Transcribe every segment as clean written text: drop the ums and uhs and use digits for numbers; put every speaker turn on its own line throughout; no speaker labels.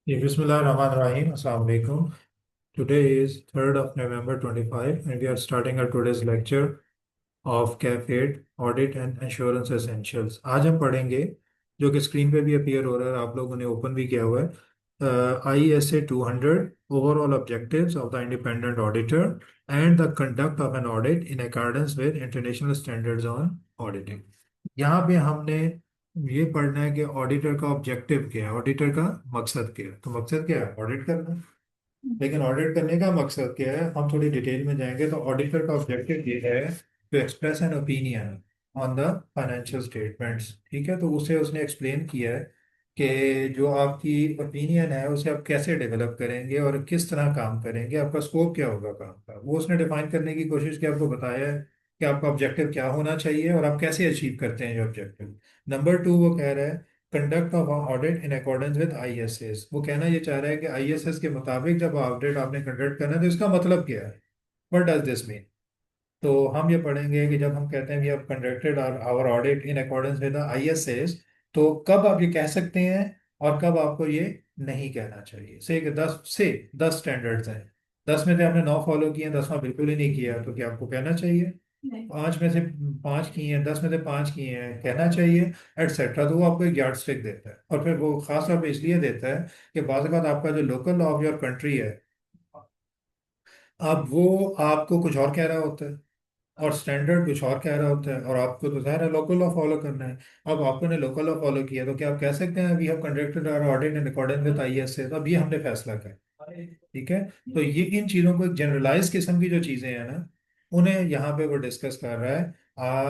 Bismillahirrahmanirrahim. Assalamu alaikum. Today is 3rd of November 25 and we are starting our today's lecture of CAFED Audit and Assurance Essentials. आज हम पढ़ेंगे जो कि screen पे भी appear हो रहा है, आप लोगों ने ओपन भी किया हुआ है, ISA 200 Overall Objectives of the Independent Auditor and the Conduct of an Audit in accordance with International Standards on Auditing. यहाँ पे हमने ये पढ़ना है कि ऑडिटर का ऑब्जेक्टिव क्या है, ऑडिटर का मकसद क्या है। तो मकसद क्या है? ऑडिट करना। लेकिन ऑडिट करने का मकसद क्या है, हम थोड़ी डिटेल में जाएंगे। तो ऑडिटर का ऑब्जेक्टिव ये है to express an opinion on the financial statements. ठीक है, तो उसे उसने एक्सप्लेन किया है कि जो आपकी ओपिनियन है उसे आप कैसे डेवलप करेंगे और किस तरह काम करेंगे, आपका स्कोप क्या होगा काम का, वो उसने डिफाइन करने की कोशिश की, आपको बताया है कि आपका ऑब्जेक्टिव क्या होना चाहिए और आप कैसे अचीव करते हैं ये ऑब्जेक्टिव। नंबर 2 वो कह रहा है conduct of audit in accordance with ISS. वो कहना ये चाह रहा है कि आईएसएस के मुताबिक जब ऑडिट आपने कंडक्ट करना है तो इसका मतलब क्या है, व्हाट डज दिस मीन। तो हम ये पढ़ेंगे कि जब हम कहते हैं we have conducted our audit in accordance with ISS, तो कब आप ये कह सकते हैं और कब आपको ये नहीं कहना चाहिए। से कि 10 स्टैंडर्ड्स हैं, 10 में से आपने 9 फॉलो किए हैं, 10वां बिल्कुल ही नहीं किया, तो क्या आपको कहना चाहिए? नहीं। 5 में से 5 किए हैं, 10 में से 5 किए हैं, कहना चाहिए, एटसेट्रा। तो वो आपको एक यार्ड स्टिक देता है और फिर वो खास तौर पे इसलिए देता है कि बाज़ अवत आपका जो local law of your country है, अब वो आपको कुछ और कह रहा होता है और स्टैंडर्ड कुछ और कह रहा होता है, और आपको तो ज़ाहिर है लोकल लॉ फॉलो करना है। अब आपने लोकल लॉ फॉलो किया तो क्या आप कह सकते हैं we have conducted our audit in accordance with ISA, तो अब ये हमने फैसला किया। ठीक है, तो ये इन चीज़ों को एक जनरलाइज किस्म की जो चीज़ें हैं ना, उन्हें यहाँ पे वो डिस्कस कर रहा है।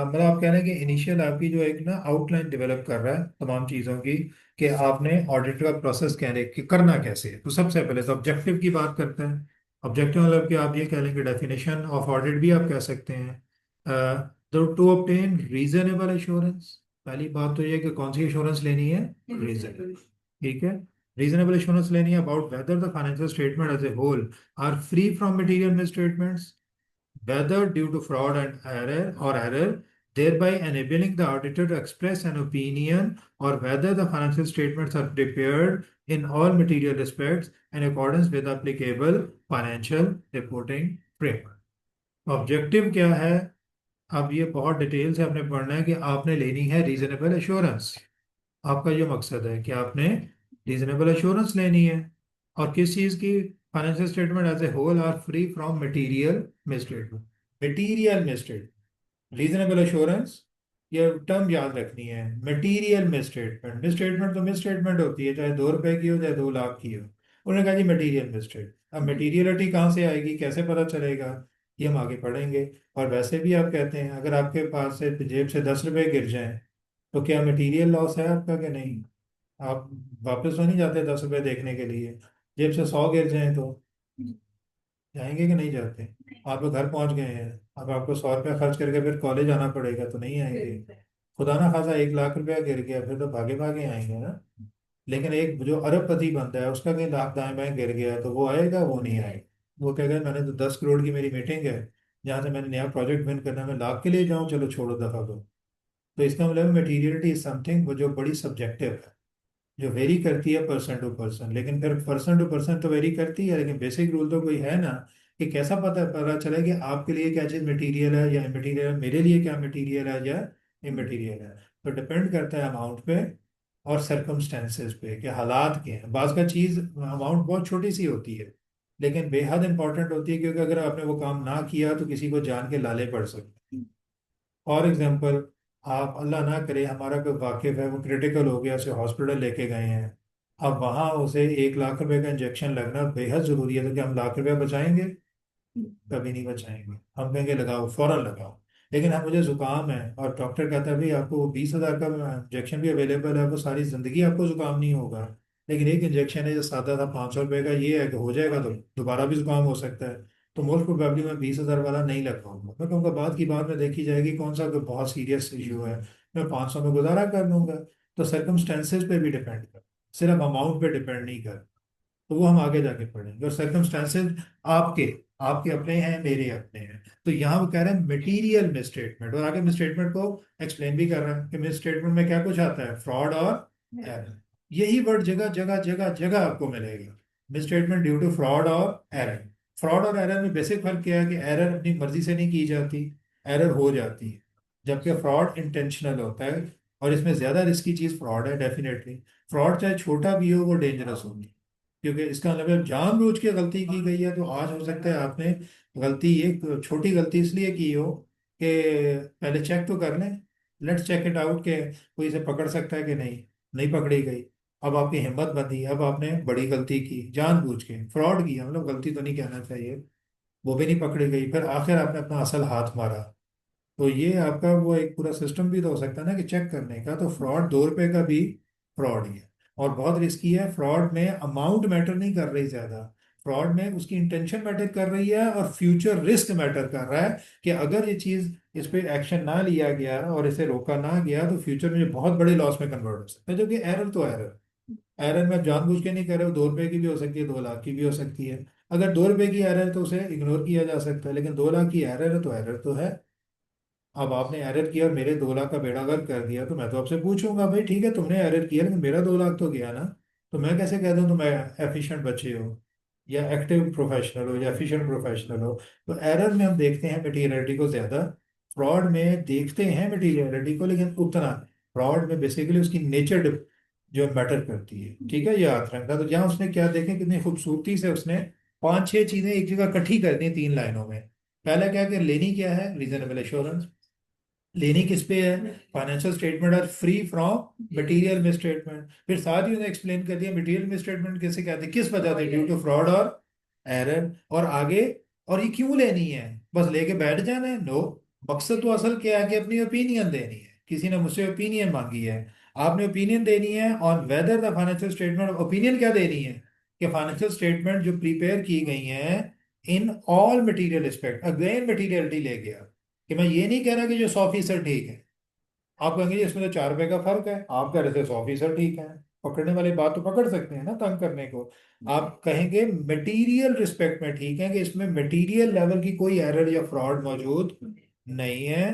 मतलब आप कह रहे हैं कि इनिशियल आपकी जो एक ना आउटलाइन डेवलप कर रहा है तमाम चीज़ों की, कि आपने ऑडिट का प्रोसेस कहने कि करना कैसे है। तो सबसे पहले तो ऑब्जेक्टिव की बात करते हैं। ऑब्जेक्टिव मतलब कि आप ये कह लेंगे डेफिनेशन ऑफ ऑडिट भी आप कह सकते हैं। तो टू ऑब्टेन रीजनेबल एश्योरेंस, पहली बात तो ये है कि कौन सी एश्योरेंस लेनी है, रीजनेबल। ठीक है, रीजनेबल एश्योरेंस लेनी है about whether the financial statement as a whole are free from material misstatements, whether due to fraud and error, thereby enabling the auditor to express an opinion, or whether the financial statements are prepared in all material respects in accordance with applicable financial reporting framework। Objective क्या है? अब ये बहुत detail से आपने पढ़ना है कि आपने लेनी है रीजनेबल एश्योरेंस। आपका ये मकसद है कि आपने रीजनेबल एश्योरेंस लेनी है। और किस चीज़ की? Financial statement as a whole are free from material misstatement. Material misstatement, reasonable assurance, ये टर्म याद रखनी है। मटेरियल मिसस्टेटमेंट, मिसस्टेटमेंट तो मिसस्टेटमेंट होती है, चाहे 2 रुपए की हो चाहे 2 लाख की हो। उन्होंने कहा जी मटेरियल मिसस्टेटमेंट। अब मटेरियलिटी कहाँ से आएगी, कैसे पता चलेगा, ये हम आगे पढ़ेंगे। और वैसे भी आप कहते हैं अगर आपके पास से जेब से 10 रुपए गिर जाएं तो क्या मटेरियल लॉस है आपका कि नहीं? आप वापस तो नहीं जाते 10 रुपए देखने के लिए। जेब से 100 गिर जाएं तो जाएंगे कि नहीं जाते? आप लोग घर पहुंच गए हैं, अब आपको 100 रुपया खर्च करके फिर कॉलेज आना पड़ेगा तो नहीं आएंगे। खुदा ना खासा 1 लाख रुपया गिर गया फिर तो भागे भागे आएंगे ना। लेकिन एक जो अरबपति बनता है उसका कहीं लाख दाएं बाएं गिर गया तो वो आएगा? वो नहीं आएगा। वो कहेगा मैंने तो 10 करोड़ की मेरी मीटिंग है, जहाँ से मैंने नया प्रोजेक्ट विन करना है, मैं लाख के लिए जाऊँ, चलो छोड़ो दफा दो। तो इसका मतलब मटीरियलिटी इज समथिंग वो जो बड़ी सब्जेक्टिव है, जो वेरी करती है पर्सन टू पर्सन। लेकिन फिर पर्सन टू पर्सन तो वेरी करती है, लेकिन बेसिक रूल तो कोई है ना, कि कैसा पता चले कि आपके लिए क्या चीज़ मटेरियल है या इमटेरियल है, मेरे लिए क्या मटेरियल है या इमटेरियल है। तो डिपेंड करता है अमाउंट पे और सर्कमस्टेंसेस पे कि हालात के हैं। बाज़ का चीज़ अमाउंट बहुत छोटी सी होती है लेकिन बेहद इंपॉर्टेंट होती है, क्योंकि अगर आपने वो काम ना किया तो किसी को जान के लाले पड़ सकते हैं। फॉर एग्जाम्पल, आप अल्लाह ना करे हमारा कोई वाकिफ है वो क्रिटिकल हो गया, उसे हॉस्पिटल लेके गए हैं, अब वहां उसे 1 लाख रुपए का इंजेक्शन लगना बेहद जरूरी है, तो क्या हम लाख रुपया बचाएंगे? कभी नहीं बचाएंगे। हम कहेंगे लगाओ, फौरन लगाओ। लेकिन हम मुझे जुकाम है और डॉक्टर कहता है भाई आपको 20,000 का इंजेक्शन भी अवेलेबल है, वो सारी जिंदगी आपको जुकाम नहीं होगा। लेकिन एक इंजेक्शन है जो सादा था 500 रुपए का, ये है कि हो जाएगा तो दोबारा भी जुकाम हो सकता है। तो मोस्ट प्रोबेबली मैं 20,000 वाला नहीं लगवाऊंगा। मैं कहूँगा बात की बात में देखी जाएगी कौन सा कोई बहुत सीरियस इशू है, मैं 500 में गुजारा कर लूंगा। तो सर्कमस्टेंसेज पे भी डिपेंड कर, सिर्फ अमाउंट पे डिपेंड नहीं कर। तो वो हम आगे जाके पढ़ेंगे। और सर्कमस्टांसेस आपके आपके अपने हैं, मेरे अपने हैं। तो यहाँ वो कह रहे हैं मटेरियल मिसस्टेटमेंट, और आगे मिसस्टेटमेंट को एक्सप्लेन भी कर रहा है कि मिसस्टेटमेंट में क्या कुछ आता है, फ्रॉड और एरर। यही वर्ड जगह जगह जगह जगह आपको मिलेगा। मिसस्टेटमेंट ड्यू टू फ्रॉड और एरर। फ्रॉड और एरर में बेसिक फर्क क्या है कि एरर अपनी मर्जी से नहीं की जाती, एरर हो जाती है, जबकि फ्रॉड इंटेंशनल होता है। और इसमें ज्यादा रिस्की चीज फ्रॉड है डेफिनेटली। फ्रॉड चाहे छोटा भी हो वो डेंजरस होगी, क्योंकि इसका मतलब जानबूझ के गलती की गई है। तो आज हो सकता है आपने गलती, एक छोटी गलती इसलिए की हो कि पहले चेक तो कर लें, लेट्स चेक इट आउट के कोई इसे पकड़ सकता है कि नहीं। नहीं पकड़ी गई। अब आपकी हिम्मत बंधी, अब आपने बड़ी गलती की, जानबूझ के फ्रॉड किया, मतलब गलती तो नहीं कहना चाहिए, वो भी नहीं पकड़ी गई, फिर आखिर आपने अपना असल हाथ मारा। तो ये आपका वो एक पूरा सिस्टम भी तो हो सकता है ना कि चेक करने का। तो फ्रॉड 2 रुपए का भी फ्रॉड ही है, और बहुत रिस्की है। फ्रॉड में अमाउंट मैटर नहीं कर रही ज्यादा, फ्रॉड में उसकी इंटेंशन मैटर कर रही है और फ्यूचर रिस्क मैटर कर रहा है कि अगर ये चीज, इस पे एक्शन ना लिया गया और इसे रोका ना गया तो फ्यूचर में ये बहुत बड़े लॉस में कन्वर्ट हो सकता है। जो कि एरर तो एरर, एरर में आप जानबूझ के नहीं कर रहे हो, 2 रुपए की भी हो सकती है, 2 लाख की भी हो सकती है। अगर 2 रुपए की एरर है तो उसे इग्नोर किया जा सकता है, लेकिन 2 लाख की एरर है तो एरर तो है। अब आपने एरर किया और मेरे 2 लाख का बेड़ा गर्क कर दिया, तो मैं तो आपसे पूछूंगा भाई ठीक है तुमने एरर किया लेकिन मेरा 2 लाख तो गया ना। तो मैं कैसे कह दूं तुम एफिशिएंट बच्चे हो या एक्टिव प्रोफेशनल हो या एफिशिएंट प्रोफेशनल हो। तो एरर में हम देखते हैं मटीरियलिटी को ज्यादा, फ्रॉड में देखते हैं मटीरियलिटी को लेकिन उतना। फ्रॉड में बेसिकली उसकी नेचर जो मैटर करती है, ठीक है, ये याद रखना। तो जहाँ उसने क्या देखें कितनी खूबसूरती से उसने 5-6 चीजें एक जगह इकट्ठी कर दी 3 लाइनों में। पहला क्या कि लेनी क्या है, रीजनेबल एश्योरेंस। लेनी किस पे है, financial statement are free from material misstatement. फिर साथ ही उन्हें एक्सप्लेन कर दिया मटेरियल मिसस्टेटमेंट किसे कहते हैं, किस वजह से, ड्यू टू फ्रॉड और एरर। और आगे, और ये क्यों लेनी है, बस लेके बैठ जाना है, नो। मकसद तो असल क्या है कि अपनी ओपिनियन देनी है, किसी ने मुझसे ओपिनियन मांगी है, आपने ओपिनियन देनी है on whether the financial statement. Opinion क्या देनी है कि फाइनेंशियल स्टेटमेंट जो प्रिपेयर की गई हैं इन all material aspect, again materiality ले गया कि मैं ये नहीं कह रहा कि जो 100% ठीक है। आप कहेंगे जी इसमें तो 4 रुपए का फर्क है, आप कह रहे थे 100% ठीक है। पकड़ने वाली बात तो पकड़ सकते हैं ना तंग करने को। आप कहेंगे मटेरियल रिस्पेक्ट में ठीक है कि इसमें मटेरियल लेवल की कोई एरर या फ्रॉड मौजूद नहीं है।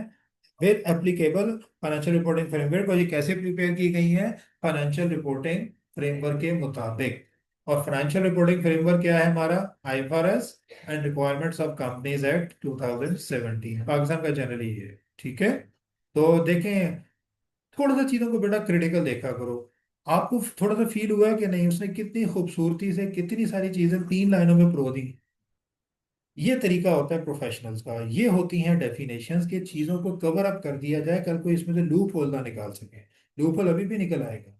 फिर एप्लीकेबल फाइनेंशियल रिपोर्टिंग फ्रेमवर्क, और ये कैसे प्रिपेयर की गई है, फाइनेंशियल रिपोर्टिंग फ्रेमवर्क के मुताबिक। और फाइनेंशियल रिपोर्टिंग फ्रेमवर्क क्या है हमारा, IFRS and requirements of companies act 2017, Pakistan का जनरली है, ठीक है। तो देखें, थोड़ा सा चीजों को बेटा क्रिटिकल देखा करो। आपको थोड़ा सा फील हुआ है कि नहीं, उसने कितनी खूबसूरती से कितनी सारी चीजें 3 लाइनों में परो दी। ये तरीका होता है प्रोफेशनल्स का, ये होती हैं डेफिनेशंस कि चीजों को कवर अप कर दिया जाए, कल कोई इसमें से लूप होल ना निकाल सके। लूप होल अभी भी निकल आएगा।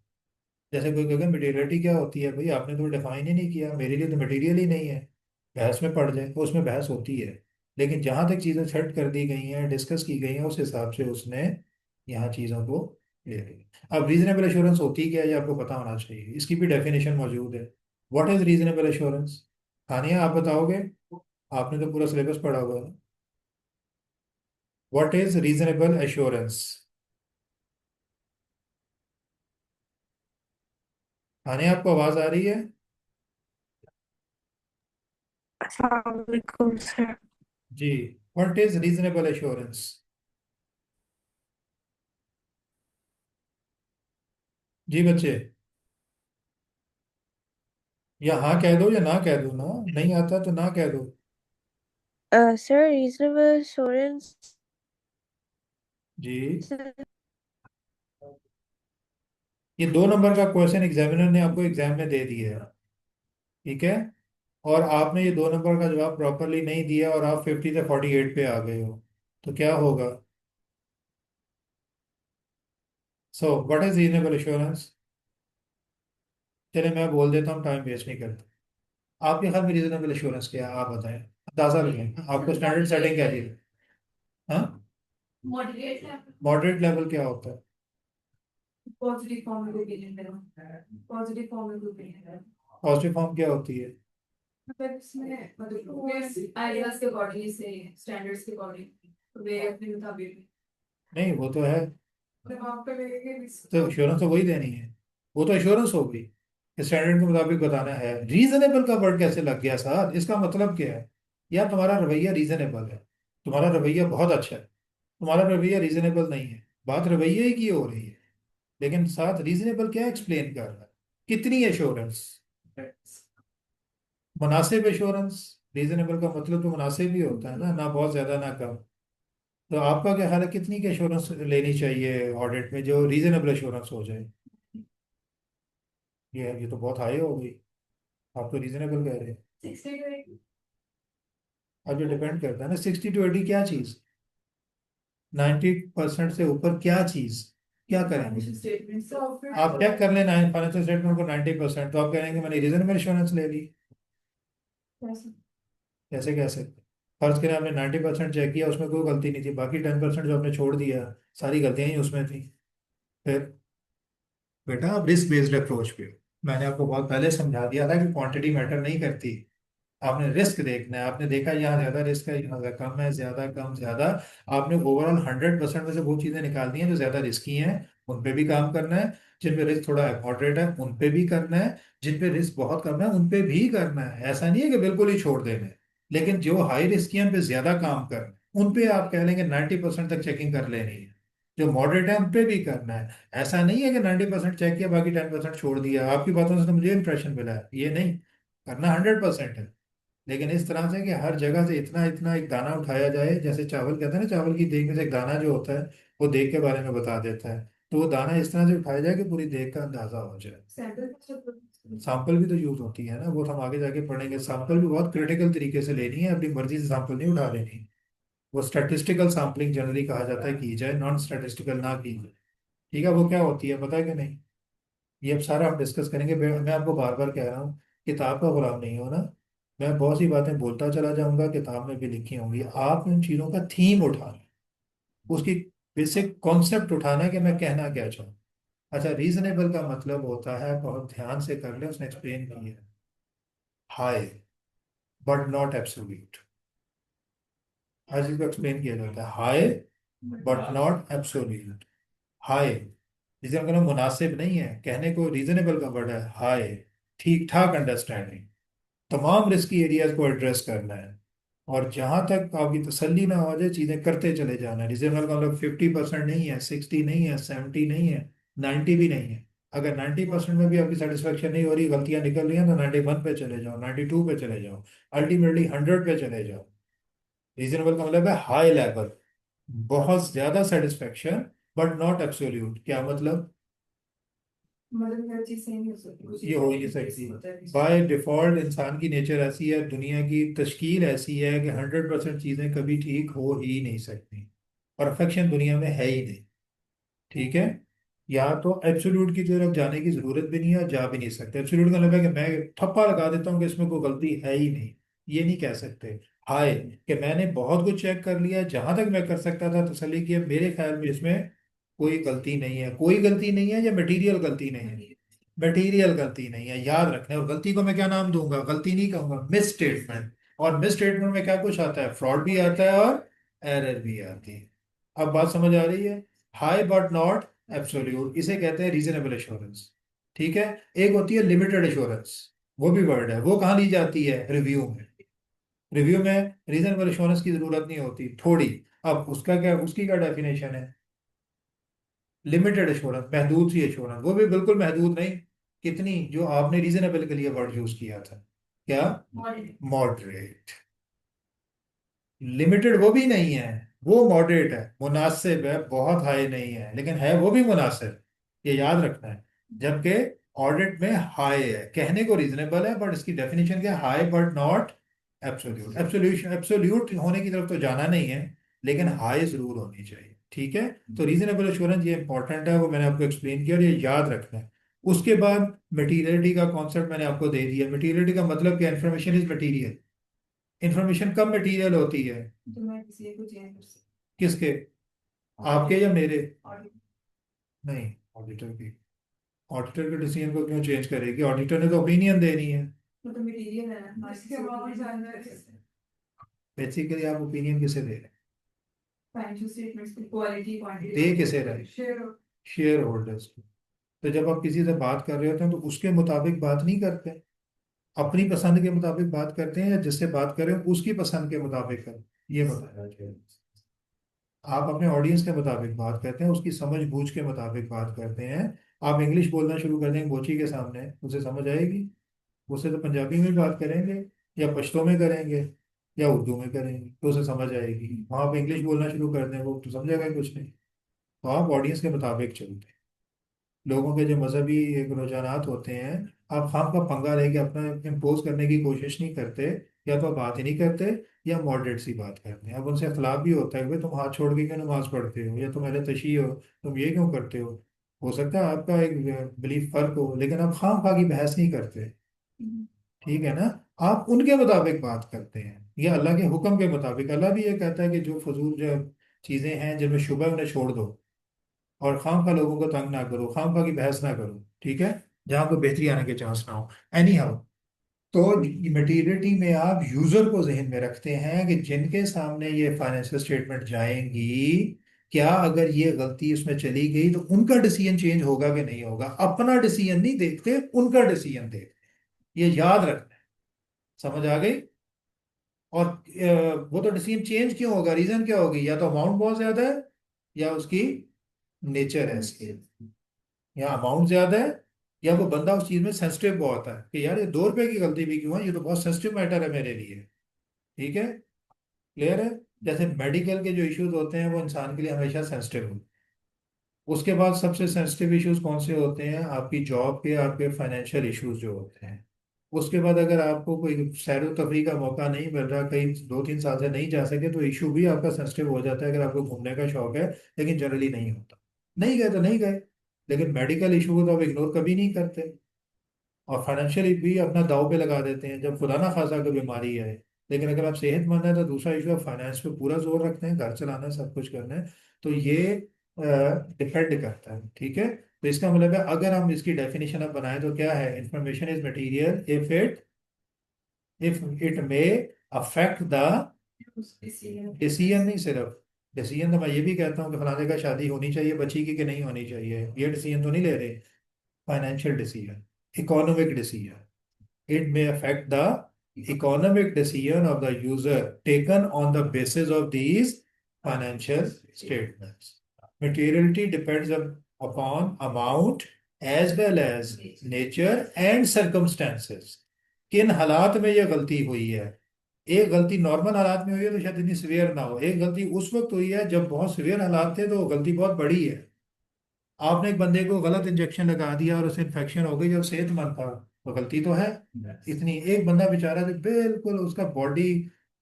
जैसे कोई कहेगा मटेरियलिटी क्या होती है, भाई आपने तो डिफाइन ही नहीं किया, मेरे लिए तो मटेरियल ही नहीं है, बहस में पड़ जाए, तो उसमें बहस होती है। लेकिन जहां तक चीजें सेट कर दी गई हैं, डिस्कस की गई हैं, उस हिसाब से उसने यहाँ चीजों को ले लिया। अब रीजनेबल एश्योरेंस होती क्या है ये आपको पता होना चाहिए, इसकी भी डेफिनेशन मौजूद है। What is reasonable assurance, Tania आप बताओगे, आपने तो पूरा सिलेबस पढ़ा हुआ है। What is reasonable assurance, Tania आपको आवाज आ रही है।
अस्सलाम वालेकुम सर।
जी, व्हाट इज रीजनेबल एश्योरेंस। जी बच्चे, या हाँ कह दो या ना कह दो ना, नहीं आता तो ना कह दो।
Sir reasonable assurance.
जी, ये 2 नंबर का क्वेश्चन एग्जामिनर ने आपको एग्जाम में दे दिया है, ठीक है। और आपने ये 2 नंबर का जवाब प्रॉपरली नहीं दिया और आप 50 से 48 पे आ गए हो, तो क्या होगा। So what is reasonable assurance. चले मैं बोल देता हूँ, टाइम वेस्ट नहीं करता। आपके ख्याल में रीजनेबल एश्योरेंस क्या है, आप बताएं, अंदाजा लगाएं, आपको स्टैंडर्ड सेटिंग क्या दी है। हाँ, मॉडरेट लेवल क्या होता है।
पॉजिटिव फॉर्म में ओपिनियन देना। पॉजिटिव फॉर्म में ओपिनियन देना।
पॉजिटिव फॉर्म क्या होती है।
मतलब इसमें मतलब आइडियाज के अकॉर्डिंग से स्टैंडर्ड्स के अकॉर्डिंग वे अपने मुताबिक।
नहीं वो तो है,
जब आप पे लगेंगे
तो इंश्योरेंस तो वही देनी है, वो तो इंश्योरेंस होगी, स्टैंडर्ड के मुताबिक बताना है। रीजनेबल का वर्ड कैसे लग गया साहब, इसका मतलब क्या है। यार तुम्हारा रवैया रीजनेबल है, तुम्हारा रवैया बहुत अच्छा है, तुम्हारा रवैया रीजनेबल नहीं है, बात रवैये की हो रही है, लेकिन साथ रीजनेबल क्या एक्सप्लेन कर रहा है। कितनी एश्योरेंस, मुनासिब एश्योरेंस। रीजनेबल का मतलब तो मुनासिब ही होता है ना बहुत ज्यादा ना कम। तो आपका क्या ख्याल है कितनी की एश्योरेंस लेनी चाहिए ऑडिट में जो रीजनेबल एश्योरेंस हो जाए? ये तो बहुत हाई हो गई। आप तो रीजनेबल कह रहे हैं।
60 to 80।
अब ये डिपेंड करता है ना 60 to 80 क्या चीज, 90% से ऊपर क्या चीज, क्या करेंगे?
फाइनेंशियल स्टेटमेंट तो फिर
आप चेक कर लेना है फाइनेंशियल स्टेटमेंट को 90%, तो आप कहेंगे मैंने रीजनेबल इंश्योरेंस ले ली।
कैसे?
कैसे कैसे? फर्ज करें आपने 90% चेक किया उसमें कोई गलती नहीं थी, बाकी 10% जो आपने छोड़ दिया सारी गलतियां ही उसमें थी। फिर बेटा आप रिस्क बेस्ड अप्रोच पे हो। मैंने आपको बहुत पहले समझा दिया था कि क्वांटिटी मैटर नहीं करती। आपने रिस्क देखना है, आपने देखा यहाँ ज्यादा रिस्क है यहाँ ज्यादा कम है, ज्यादा कम ज्यादा। आपने ओवरऑल 100% में से वो चीजें निकाल दी हैं जो ज्यादा रिस्की हैं, उन पे भी काम करना है। जिन पे रिस्क थोड़ा मॉडरेट है उन पे भी करना है। जिन पे रिस्क बहुत कम है उन पे भी करना है, ऐसा नहीं है कि बिल्कुल ही छोड़ देना है। लेकिन जो हाई रिस्क है उन पे ज्यादा काम करना है, उन पे आप कह लेंगे 90% तक चेकिंग कर लेनी है। जो मॉडरेट है उन पे भी करना है। ऐसा नहीं है कि 90% चेक किया बाकी 10% छोड़ दिया। आपकी बातों से तो मुझे इंप्रेशन मिला है ये नहीं, करना 100% है। लेकिन इस तरह से कि हर जगह से इतना इतना एक दाना उठाया जाए, जैसे चावल कहते हैं ना, चावल की देख में से एक दाना जो होता है वो देख के बारे में बता देता है। तो वो दाना इस तरह से उठाया जाए कि पूरी देख का अंदाजा हो जाए।
सैंपल
सैंपल भी तो यूज होती है ना, वो तो हम आगे जाके पढ़ेंगे। सैंपल भी बहुत क्रिटिकल तरीके से लेनी है, अपनी मर्जी से सैंपल नहीं उठा लेनी। वो स्टैटिस्टिकल सैम्पलिंग जनरली कहा जाता है की जाए, नॉन स्टैटिस्टिकल ना की जाए। ठीक है, वो क्या होती है पता है कि नहीं? ये अब सारा हम डिस्कस करेंगे। मैं आपको बार बार कह रहा हूँ, किताब का गुलाम नहीं हो ना। मैं बहुत सी बातें बोलता चला जाऊंगा, किताब में भी लिखी होंगी, आप इन चीज़ों का थीम उठाना, उसकी बेसिक कॉन्सेप्ट उठाना कि मैं कहना क्या चाहूँ। अच्छा, रीजनेबल का मतलब होता है, बहुत ध्यान से कर ले, उसने एक्सप्लेन किया, हाई बट नॉट एब्सोल्यूट। हर चीज को एक्सप्लेन किया जाता है, high but not absolute. High जिसे हम कहते हैं मुनासिब नहीं है, कहने को रीजनेबल का वर्ड है हाई, ठीक ठाक अंडरस्टैंडिंग, तमाम रिस्की एरियाज को एड्रेस करना है। और जहां तक आपकी तसल्ली ना हो जाए चीजें करते चले जाना है। रीजनेबल का मतलब 50% नहीं है, 60 नहीं है, 70 नहीं है, 90 भी नहीं है। अगर 90% में भी आपकी सेटिस्फेक्शन नहीं हो रही, गलतियां निकल रही हैं, तो 91 पे चले जाओ, 92 पे चले जाओ, अल्टीमेटली 100 पे चले जाओ। रीजनेबल का मतलब है हाई लेवल, बहुत ज्यादा सेटिस्फेक्शन, बट नॉट एब्सोल्यूट। क्या मतलब?
मतलब हर चीज सही नहीं हो सकती, कुछ
ये
चीजें
हो ही नहीं
और
सकती।
होता है कुछ
बाय डिफॉल्ट इंसान की नेचर ऐसी है, दुनिया की तश्कील ऐसी है कि 100% चीजें कभी ठीक हो ही नहीं सकती। परफेक्शन दुनिया में है ही नहीं। ठीक है, या तो एब्सोल्यूट की तरफ जाने की जरूरत भी नहीं है और जा भी नहीं सकते। एब्सोल्यूट का मतलब है कि मैं ठप्पा लगा देता हूँ कि इसमें कोई गलती है ही नहीं, ये नहीं कह सकते। हाय कि मैंने बहुत कुछ चेक कर लिया, जहां तक मैं कर सकता था तसल्ली की, मेरे ख्याल में इसमें कोई गलती नहीं है। कोई गलती नहीं है या मटेरियल गलती नहीं है? मटेरियल गलती नहीं है, याद रखना है। और गलती को मैं क्या नाम दूंगा? गलती नहीं कहूंगा, मिस स्टेटमेंट। और मिस स्टेटमेंट में क्या कुछ आता है? फ्रॉड भी आता है और एरर भी आती है। अब बात समझ आ रही है? हाई बट नॉट एब्सोल्यूट, इसे कहते हैं रीजनेबल एश्योरेंस। ठीक है। एक होती है लिमिटेड एश्योरेंस, वो भी वर्ड है, वो कहाँ ली जाती है? रिव्यू में। रिव्यू में रीजनेबल एश्योरेंस की जरूरत नहीं होती थोड़ी। अब उसका क्या, उसकी क्या डेफिनेशन है? लिमिटेड एश्योरेंस, महदूद सी एश्योरेंस, वो भी बिल्कुल महदूद नहीं। कितनी? जो आपने रीजनेबल के लिए वर्ड यूज किया था, क्या?
मॉडल।
मॉडरेट। लिमिटेड वो भी नहीं है, वो मॉडरेट है, मुनासिब है, बहुत हाई नहीं है लेकिन है वो भी मुनासिब। ये याद रखना है। जबकि ऑडिट में हाई है, कहने को रीजनेबल है बट इसकी डेफिनेशन क्या? High but not absolute. Absolution absolute होने की तरफ तो जाना नहीं है, लेकिन हाई जरूर होनी चाहिए। ठीक है। तो रीजनेबल एश्योरेंस ये इंपॉर्टेंट है, वो मैंने आपको एक्सप्लेन किया और ये याद रखना है। उसके बाद मटीरियलिटी का कॉन्सेप्ट मैंने आपको दे दिया। मटीरियलिटी का मतलब क्या? Information is material. इंफॉर्मेशन कब मटेरियल होती है?
तो मैं किसी को चेंज कर सकती
किसके? आपके या मेरे?
हूँ।
नहीं, ऑडिटर की। ऑडिटर के डिसीजन को क्यों चेंज करेगी? ऑडिटर ने तो ओपिनियन देनी है।
वो तो मटेरियल है ना, इसके अलावा जानना है।
बेसिकली आप ओपिनियन किसे दे रहे
फाइनेंशियल स्टेटमेंट्स की क्वालिटी
हैं? दे किसे
क्वांटिटी
रहे?
शेयर।
शेयर होल्डर्स को। तो जब आप किसी से बात कर रहे होते हैं तो उसके मुताबिक बात नहीं करते, अपनी पसंद के मुताबिक बात करते हैं, या जिससे बात कर रहे हो उसकी पसंद के मुताबिक कर, ये बताना चाहिए। आप अपने ऑडियंस के मुताबिक बात करते हैं, उसकी समझ बूझ के मुताबिक बात करते हैं। आप इंग्लिश बोलना शुरू कर देंगे बोची के सामने, उसे समझ आएगी? उससे तो पंजाबी में बात करेंगे, या पश्तो में करेंगे, या उर्दू में करेंगे, तो उसे समझ आएगी। वहाँ आप इंग्लिश बोलना शुरू कर दें, वो तो समझेगा ही कुछ नहीं। तो आप ऑडियंस के मुताबिक चलते हैं। लोगों के जो मजहबी एक रुझानात होते हैं, आप खाम का पंगा लेके अपना इम्पोज करने की कोशिश नहीं करते। या तो आप बात ही नहीं करते, या मॉडरेट सी बात करते हैं। अब उनसे इख्तलाफ भी होता है कि भाई तुम हाथ छोड़ के क्यों नमाज पढ़ते हो, या तुम अहले तशी हो, तुम ये क्यों करते हो सकता है आपका एक बिलीफ फर्क हो, लेकिन आप खाम खा की बहस नहीं करते। ठीक है ना? आप उनके मुताबिक बात करते हैं, या अल्लाह के हुक्म के मुताबिक। अल्लाह भी ये कहता है कि जो फजूल जो चीज़ें हैं जिनमें शुबह है, उन्हें छोड़ दो, और खाम खा लोगों को तंग ना करो, खाम खा की बहस ना करो। ठीक है? जहां को बेहतरी आने के चांस ना हो। एनी हाउ, तो मटीरियलिटी में आप यूजर को जहन में रखते हैं कि जिनके सामने ये फाइनेंशियल स्टेटमेंट जाएंगी, क्या अगर ये गलती उसमें चली गई तो उनका डिसीजन चेंज होगा कि नहीं होगा। अपना डिसीजन नहीं देखते, उनका डिसीजन देखते हैं। ये याद रखना है। समझ आ गई? और वो तो डिसीजन चेंज क्यों होगा, रीजन क्या होगी? या तो अमाउंट बहुत ज्यादा है, या उसकी नेचर है इसकी, या अमाउंट ज्यादा है, या वो बंदा उस चीज में सेंसिटिव बहुत है कि यार ये 2 रुपए की गलती भी क्यों है, ये तो बहुत सेंसिटिव मैटर है मेरे लिए। ठीक है? क्लियर है? जैसे मेडिकल के जो इश्यूज होते हैं वो इंसान के लिए हमेशा सेंसिटिव होते हैं। उसके बाद सबसे सेंसिटिव इश्यूज कौन से होते हैं? आपकी जॉब के, आपके फाइनेंशियल इश्यूज जो होते हैं। उसके बाद अगर आपको कोई सैर व तफरीह का मौका नहीं मिल रहा, कहीं 2-3 साल से नहीं जा सके, तो इशू भी आपका सेंसिटिव हो जाता है। अगर आपको घूमने का शौक है, लेकिन जनरली नहीं होता, नहीं गए तो नहीं गए। लेकिन मेडिकल इशू को तो आप इग्नोर कभी नहीं करते। और फाइनेंशियली भी अपना दाव पे लगा देते हैं जब खुदा ना खासा कोई बीमारी है। लेकिन अगर आप सेहतमंद हैं तो दूसरा इशू, आप फाइनेंस पे पूरा जोर रखते हैं, घर चलाना है, सब कुछ करना है। तो ये डिपेंड करता है। ठीक है? तो इसका मतलब है, अगर हम इसकी डेफिनेशन अब बनाएं तो क्या है? Information is material if it may affect the decision. नहीं सिर्फ डिसीजन, तो मैं ये भी कहता हूँ कि फलाने का शादी होनी चाहिए बच्ची की कि नहीं होनी चाहिए, ये डिसीजन तो नहीं ले रहे। Financial decision, economic decision, it may affect the economic decision of the user taken on the basis of these financial statements. Materiality depends upon amount as well as nature and circumstances. किन हालात में यह गलती हुई है? एक गलती normal हालात में हुई है तो शायद इतनी सीवियर ना हो। एक गलती उस वक्त हुई है जब बहुत सीवियर हालात थे, तो वो गलती बहुत बड़ी है। आपने एक बंदे को गलत इंजेक्शन लगा दिया और उसे इन्फेक्शन हो गई, जब सेहतमंद था, तो गलती तो है। इतनी एक बंदा बेचारा जो बिल्कुल उसका बॉडी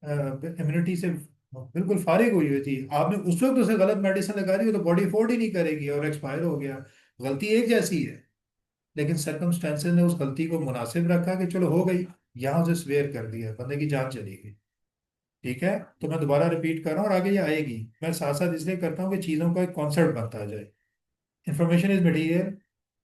इम्यूनिटी से बिल्कुल फारिग हुई हुई थी, आपने उस वक्त उसे गलत मेडिसिन लगा दी, वो तो बॉडी अफोर्ड ही नहीं करेगी और एक्सपायर हो गया। गलती एक जैसी है, लेकिन सर्कमस्टेंसेस ने उस गलती को मुनासिब रखा कि चलो हो गई, यहाँ से स्वेयर कर दिया, बंदे की जान चली गई। ठीक है? तो मैं दोबारा रिपीट कर रहा हूँ और आगे ये आएगी। मैं साथ साथ इसलिए करता हूँ कि चीज़ों का एक कॉन्सेप्ट बनता जाए। Information is material.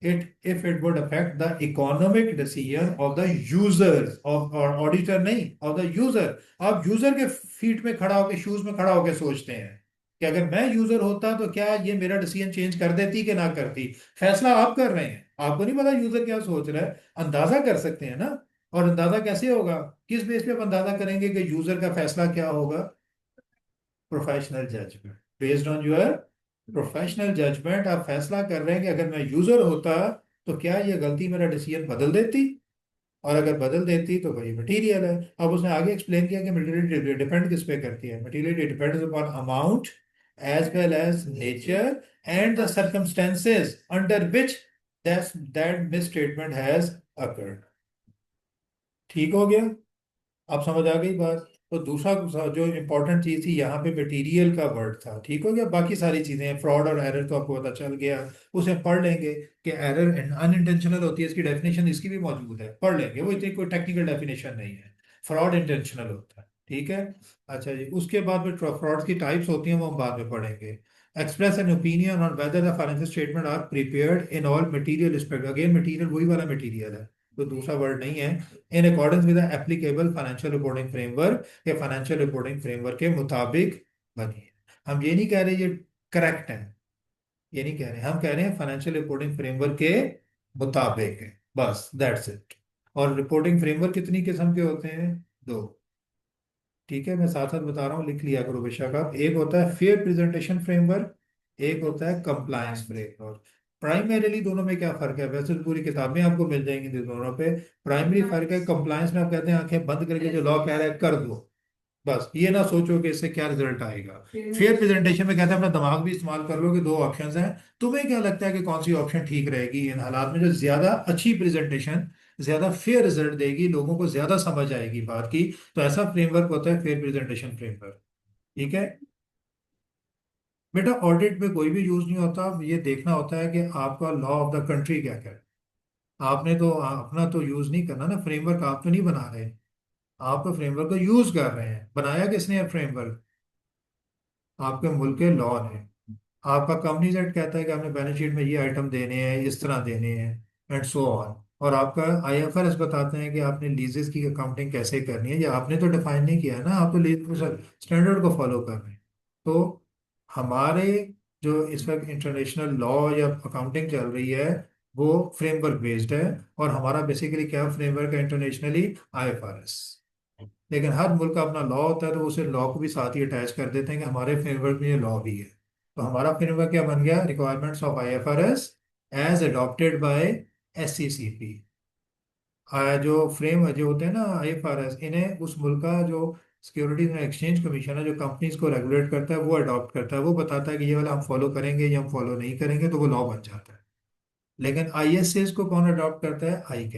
It if it would affect the economic decision of the users of और auditor नहीं, of the user। आप यूजर के फीट में खड़ा होकर, शूज में खड़ा होकर सोचते हैं कि अगर मैं यूजर होता तो क्या ये मेरा डिसीजन चेंज कर देती कि ना करती। फैसला आप कर रहे हैं, आपको नहीं पता यूजर क्या सोच रहा है। अंदाजा कर सकते हैं ना? और अंदाजा कैसे होगा? किस बेस पे आप अंदाजा करेंगे कि यूजर का फैसला क्या होगा? Professional judgement, based on your professional judgement आप फैसला कर रहे हैं कि अगर मैं यूजर होता तो क्या ये गलती मेरा डिसीजन बदल देती, और अगर बदल देती तो वही मटीरियल है। अब उसने आगे एक्सप्लेन किया कि मटीरियल डिपेंड किस पे करती है। Material depends upon amount as well as nature and the circumstances under which that misstatement has occurred. ठीक हो गया? आप समझ आ गई बात? तो दूसरा जो इंपॉर्टेंट चीज थी यहाँ पे मटेरियल का वर्ड था। ठीक हो गया? बाकी सारी चीजें फ्रॉड और एरर तो आपको पता चल गया, उसे पढ़ लेंगे कि एरर अनइंटेंशनल होती है, इसकी डेफिनेशन इसकी भी मौजूद है, पढ़ लेंगे, वो इतनी कोई टेक्निकल डेफिनेशन नहीं है। फ्रॉड इंटेंशनल होता है। ठीक है? अच्छा जी, उसके बाद में फ्रॉड की टाइप्स होती हैं, वो हम बाद में पढ़ेंगे। Express an opinion on whether the financial statement are prepared in all material respect. Again material वही वाला मटेरियल है, तो दूसरा वर्ड नहीं है। In accordance with applicable financial reporting framework, या फाइनेंशियल रिपोर्टिंग फ्रेमवर्क के मुताबिक बनी है। हम ये नहीं कह रहे ये करेक्ट है, ये नहीं कह रहे, हम कह रहे हैं फाइनेंशियल रिपोर्टिंग फ्रेमवर्क के मुताबिक है, बस दैट्स इट। और रिपोर्टिंग फ्रेमवर्क कितनी किस्म के होते हैं? दो। ठीक है? मैं साथ साथ बता रहा हूँ, लिख लिया करो बेशक आप। एक होता है फेयर प्रेजेंटेशन फ्रेमवर्क, एक होता है कंप्लायंस फ्रेमवर्क। प्राइमरीली दोनों में क्या फर्क है? वैसे तो पूरी किताबें आपको मिल जाएंगी दोनों पे। प्राइमरी फर्क है कंप्लायंस में, आप कहते हैं आंखें बंद करके जो लॉ कह रहा है कर दो, बस ये ना सोचो कि इससे क्या रिजल्ट आएगा। फेयर प्रेजेंटेशन में कहते हैं अपना दिमाग भी इस्तेमाल कर लो कि दो ऑप्शंस हैं, तुम्हें क्या लगता है कि कौन सी ऑप्शन ठीक रहेगी इन हालात में, जो ज्यादा अच्छी प्रेजेंटेशन, ज्यादा फेयर रिजल्ट देगी, लोगों को ज्यादा समझ आएगी बात की। तो ऐसा फ्रेमवर्क होता है फेयर प्रेजेंटेशन फ्रेमवर्क। ठीक है बेटा, ऑडिट में कोई भी यूज नहीं होता, ये देखना होता है कि आपका लॉ ऑफ द कंट्री क्या क्या है। आपने तो अपना तो यूज नहीं करना ना, फ्रेमवर्क आप तो नहीं बना रहे, आप तो फ्रेमवर्क को यूज कर रहे हैं। बनाया किसने है फ्रेमवर्क? आपके मुल्क के लॉ ने। आपका कंपनीज एक्ट कहता है कि आपने बैलेंस शीट में ये आइटम देने हैं, इस तरह देने हैं, एंड सो ऑन। और आपका आईएफआरएस बताते हैं कि आपने लीजेस की अकाउंटिंग कैसे करनी है, ये आपने तो डिफाइन नहीं किया है ना, आप तो लीज स्टैंडर्ड को फॉलो कर रहे हैं। तो हमारे जो इस वक्त इंटरनेशनल लॉ या अकाउंटिंग चल रही है वो फ्रेमवर्क बेस्ड है। और हमारा बेसिकली क्या फ्रेमवर्क है इंटरनेशनली? आईएफआरएस। लेकिन हर मुल्क का अपना लॉ होता है, तो उसे लॉ को भी साथ ही अटैच कर देते हैं कि हमारे फ्रेमवर्क में ये लॉ भी है। तो हमारा फ्रेमवर्क क्या बन गया? Requirements of IFRS as adopted by SCCP. जो फ्रेम जो होते हैं ना आईएफआरएस, इन्हें उस मुल्क का जो सिक्योरिटीज एंड एक्सचेंज कमीशन है, जो कंपनीज को रेगुलेट करता है, वो अडॉप्ट करता है। वो बताता है कि ये वाला हम फॉलो करेंगे या हम फॉलो नहीं करेंगे, तो वो लॉ बन जाता है। लेकिन आईएसएस को कौन अडॉप्ट करता है? आई,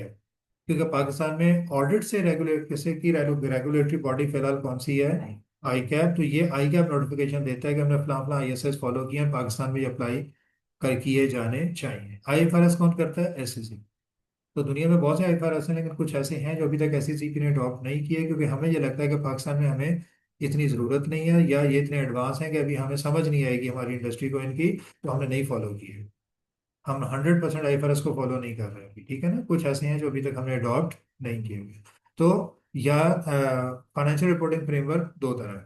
क्योंकि पाकिस्तान में ऑडिट से रेगुलेट किसी की रेगुलेटरी बॉडी फिलहाल कौन सी है? आई कैप। तो ये आई कैप नोटिफिकेशन देता है कि हमने फलां फलां आईएसएस फॉलो किए हैं, पाकिस्तान में ये अप्लाई कर किए जाने चाहिए। आईएफआरएस कौन करता है? एससीसी। तो दुनिया में बहुत से आईएफआरएस हैं, लेकिन कुछ ऐसे हैं जो अभी तक एससीसी ने अडॉप्ट नहीं किए, क्योंकि हमें ये लगता है कि पाकिस्तान में हमें इतनी ज़रूरत नहीं है, या ये इतने एडवांस हैं कि अभी हमें समझ नहीं आएगी हमारी इंडस्ट्री को इनकी, तो हमने नहीं फॉलो किए। हम 100% आईएफआरएस को फॉलो नहीं कर रहे अभी, ठीक है ना। कुछ ऐसे हैं जो अभी तक हमने अडॉप्ट नहीं किए हुए। तो या फाइनेंशियल रिपोर्टिंग फ्रेमवर्क दो तरह है,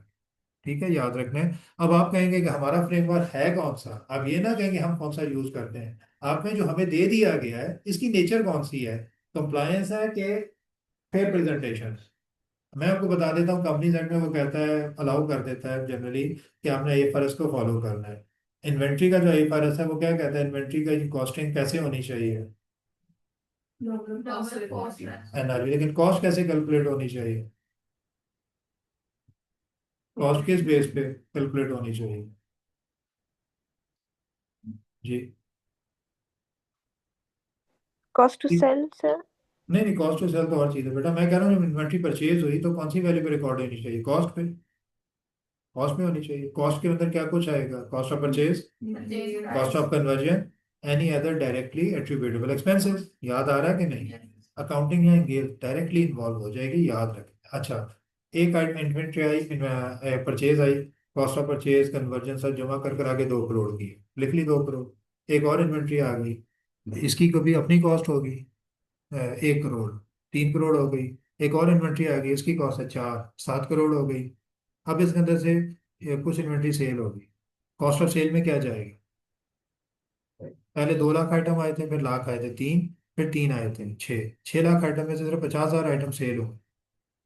ठीक है, याद रखना है। अब आप कहेंगे कि हमारा फ्रेमवर्क है कौन सा, अब ये ना कहेंगे हम कौन सा यूज करते हैं। आपने जो हमें दे दिया गया है इसकी नेचर कौन सी है? कंप्लायंस है कि फेयर प्रेजेंटेशन? मैं आपको बता देता हूँ, कंपनीज एक्ट में वो कहता है, अलाउ कर देता है जनरली कि आपने आईएफआरएस को फॉलो करना है। इन्वेंट्री का जो आईएफआरएस है वो क्या कहता है? इन्वेंट्री का कॉस्टिंग कैसे होनी चाहिए? एनआरवी। लेकिन कॉस्ट कैसे कैलकुलेट होनी चाहिए? कॉस्ट किस बेस पे कैलकुलेट होनी चाहिए? जी।
कॉस्ट टू
ठीक।
Sale sir.
नहीं नहीं, कॉस्ट टू सेल तो और चीज़ है बेटा, मैं कह रहा हूँ जब इन्वेंट्री परचेज हुई तो कौन सी वैल्यू पे रिकॉर्ड होनी चाहिए? कॉस्ट पे। कॉस्ट में होनी चाहिए। कॉस्ट के अंदर क्या कुछ आएगा? Cost of purchase, cost of conversion, any other directly attributable expenses. याद आ रहा है कि नहीं? अकाउंटिंग यहाँ डायरेक्टली इन्वॉल्व हो जाएगी, याद रखें। अच्छा, एक inventory I, purchase I, cost of purchase conversion सब जमा कर कर आगे 2 करोड़ की, लिख ली 2 करोड़। एक और इन्वेंट्री आ गई, इसकी कभी अपनी कॉस्ट होगी 1 करोड़, 3 करोड़ हो गई। एक और इन्वेंट्री आ गई, इसकी कॉस्ट है 4, 7 करोड़ हो गई। अब इसके अंदर से कुछ इन्वेंट्री सेल होगी, कॉस्ट ऑफ सेल में क्या जाएगा? पहले 2 लाख आइटम आए थे, फिर लाख आए थे 3, फिर 3 आए थे 6, 6 लाख आइटम में से सिर्फ 50,000 आइटम सेल हो।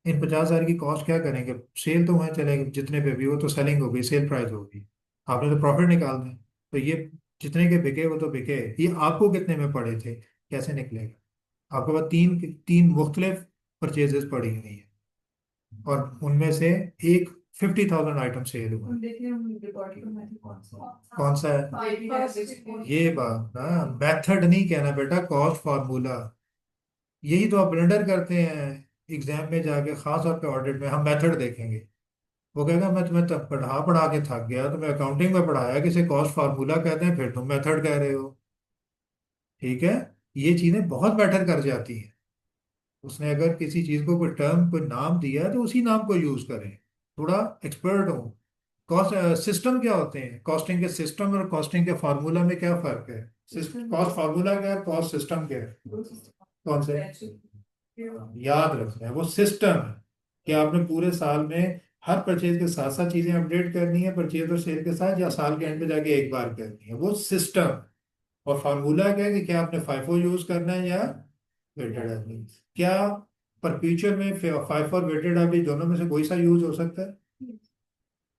इन 50,000 की कॉस्ट क्या करेंगे? सेल तो वहाँ चलेगी जितने पे भी, वो तो सेलिंग हो गई, सेल प्राइस होगी, आपने तो प्रॉफिट निकाल दें। तो ये जितने के बिके वो तो बिके, ये आपको कितने में पड़े थे, कैसे निकलेगा? आपके पास तीन तीन मुख्तलिफ परचेजेस पड़ी हुई हैं, और उनमें से एक 50,000 आइटम सेल हुआ।
देखिए हम रिकॉर्डिंग में कौन सा
कौन सा है? ये बात ना, मेथड नहीं कहना बेटा, कॉस्ट फार्मूला। यही तो आप ब्लंडर करते हैं एग्जाम में जाके, खास तौर पे ऑडिट में हम मेथड देखेंगे। वो कहेगा मैं तुम्हें तब पढ़ा पढ़ा के थक गया, तुम्हें अकाउंटिंग में पढ़ाया कि इसे कॉस्ट फार्मूला कहते हैं, फिर तुम मेथड कह रहे हो। ठीक है, ये चीजें बहुत मैटर कर जाती हैं। उसने अगर किसी चीज को कोई टर्म कोई नाम दिया है तो उसी नाम को यूज करें, थोड़ा एक्सपर्ट हो। कॉस्ट सिस्टम क्या होते हैं? कॉस्टिंग के सिस्टम और कॉस्टिंग के फार्मूला में क्या फर्क है? कॉस्ट फार्मूला क्या है, कॉस्ट सिस्टम क्या है? कौन से? याद रखना है, वो सिस्टम है कि आपने पूरे साल में हर परचेज के साथ साथ चीजें अपडेट करनी है, परचेज और सेल के साथ, या साल के एंड पे जाके एक बार करनी है, वो सिस्टम। और फार्मूला क्या है कि क्या आपने फाइफो यूज करना है या वेटेड एवरेज? क्या परपेचुअल में फाइफो और वेटेड एवरेज दोनों में से कोई सा यूज हो सकता है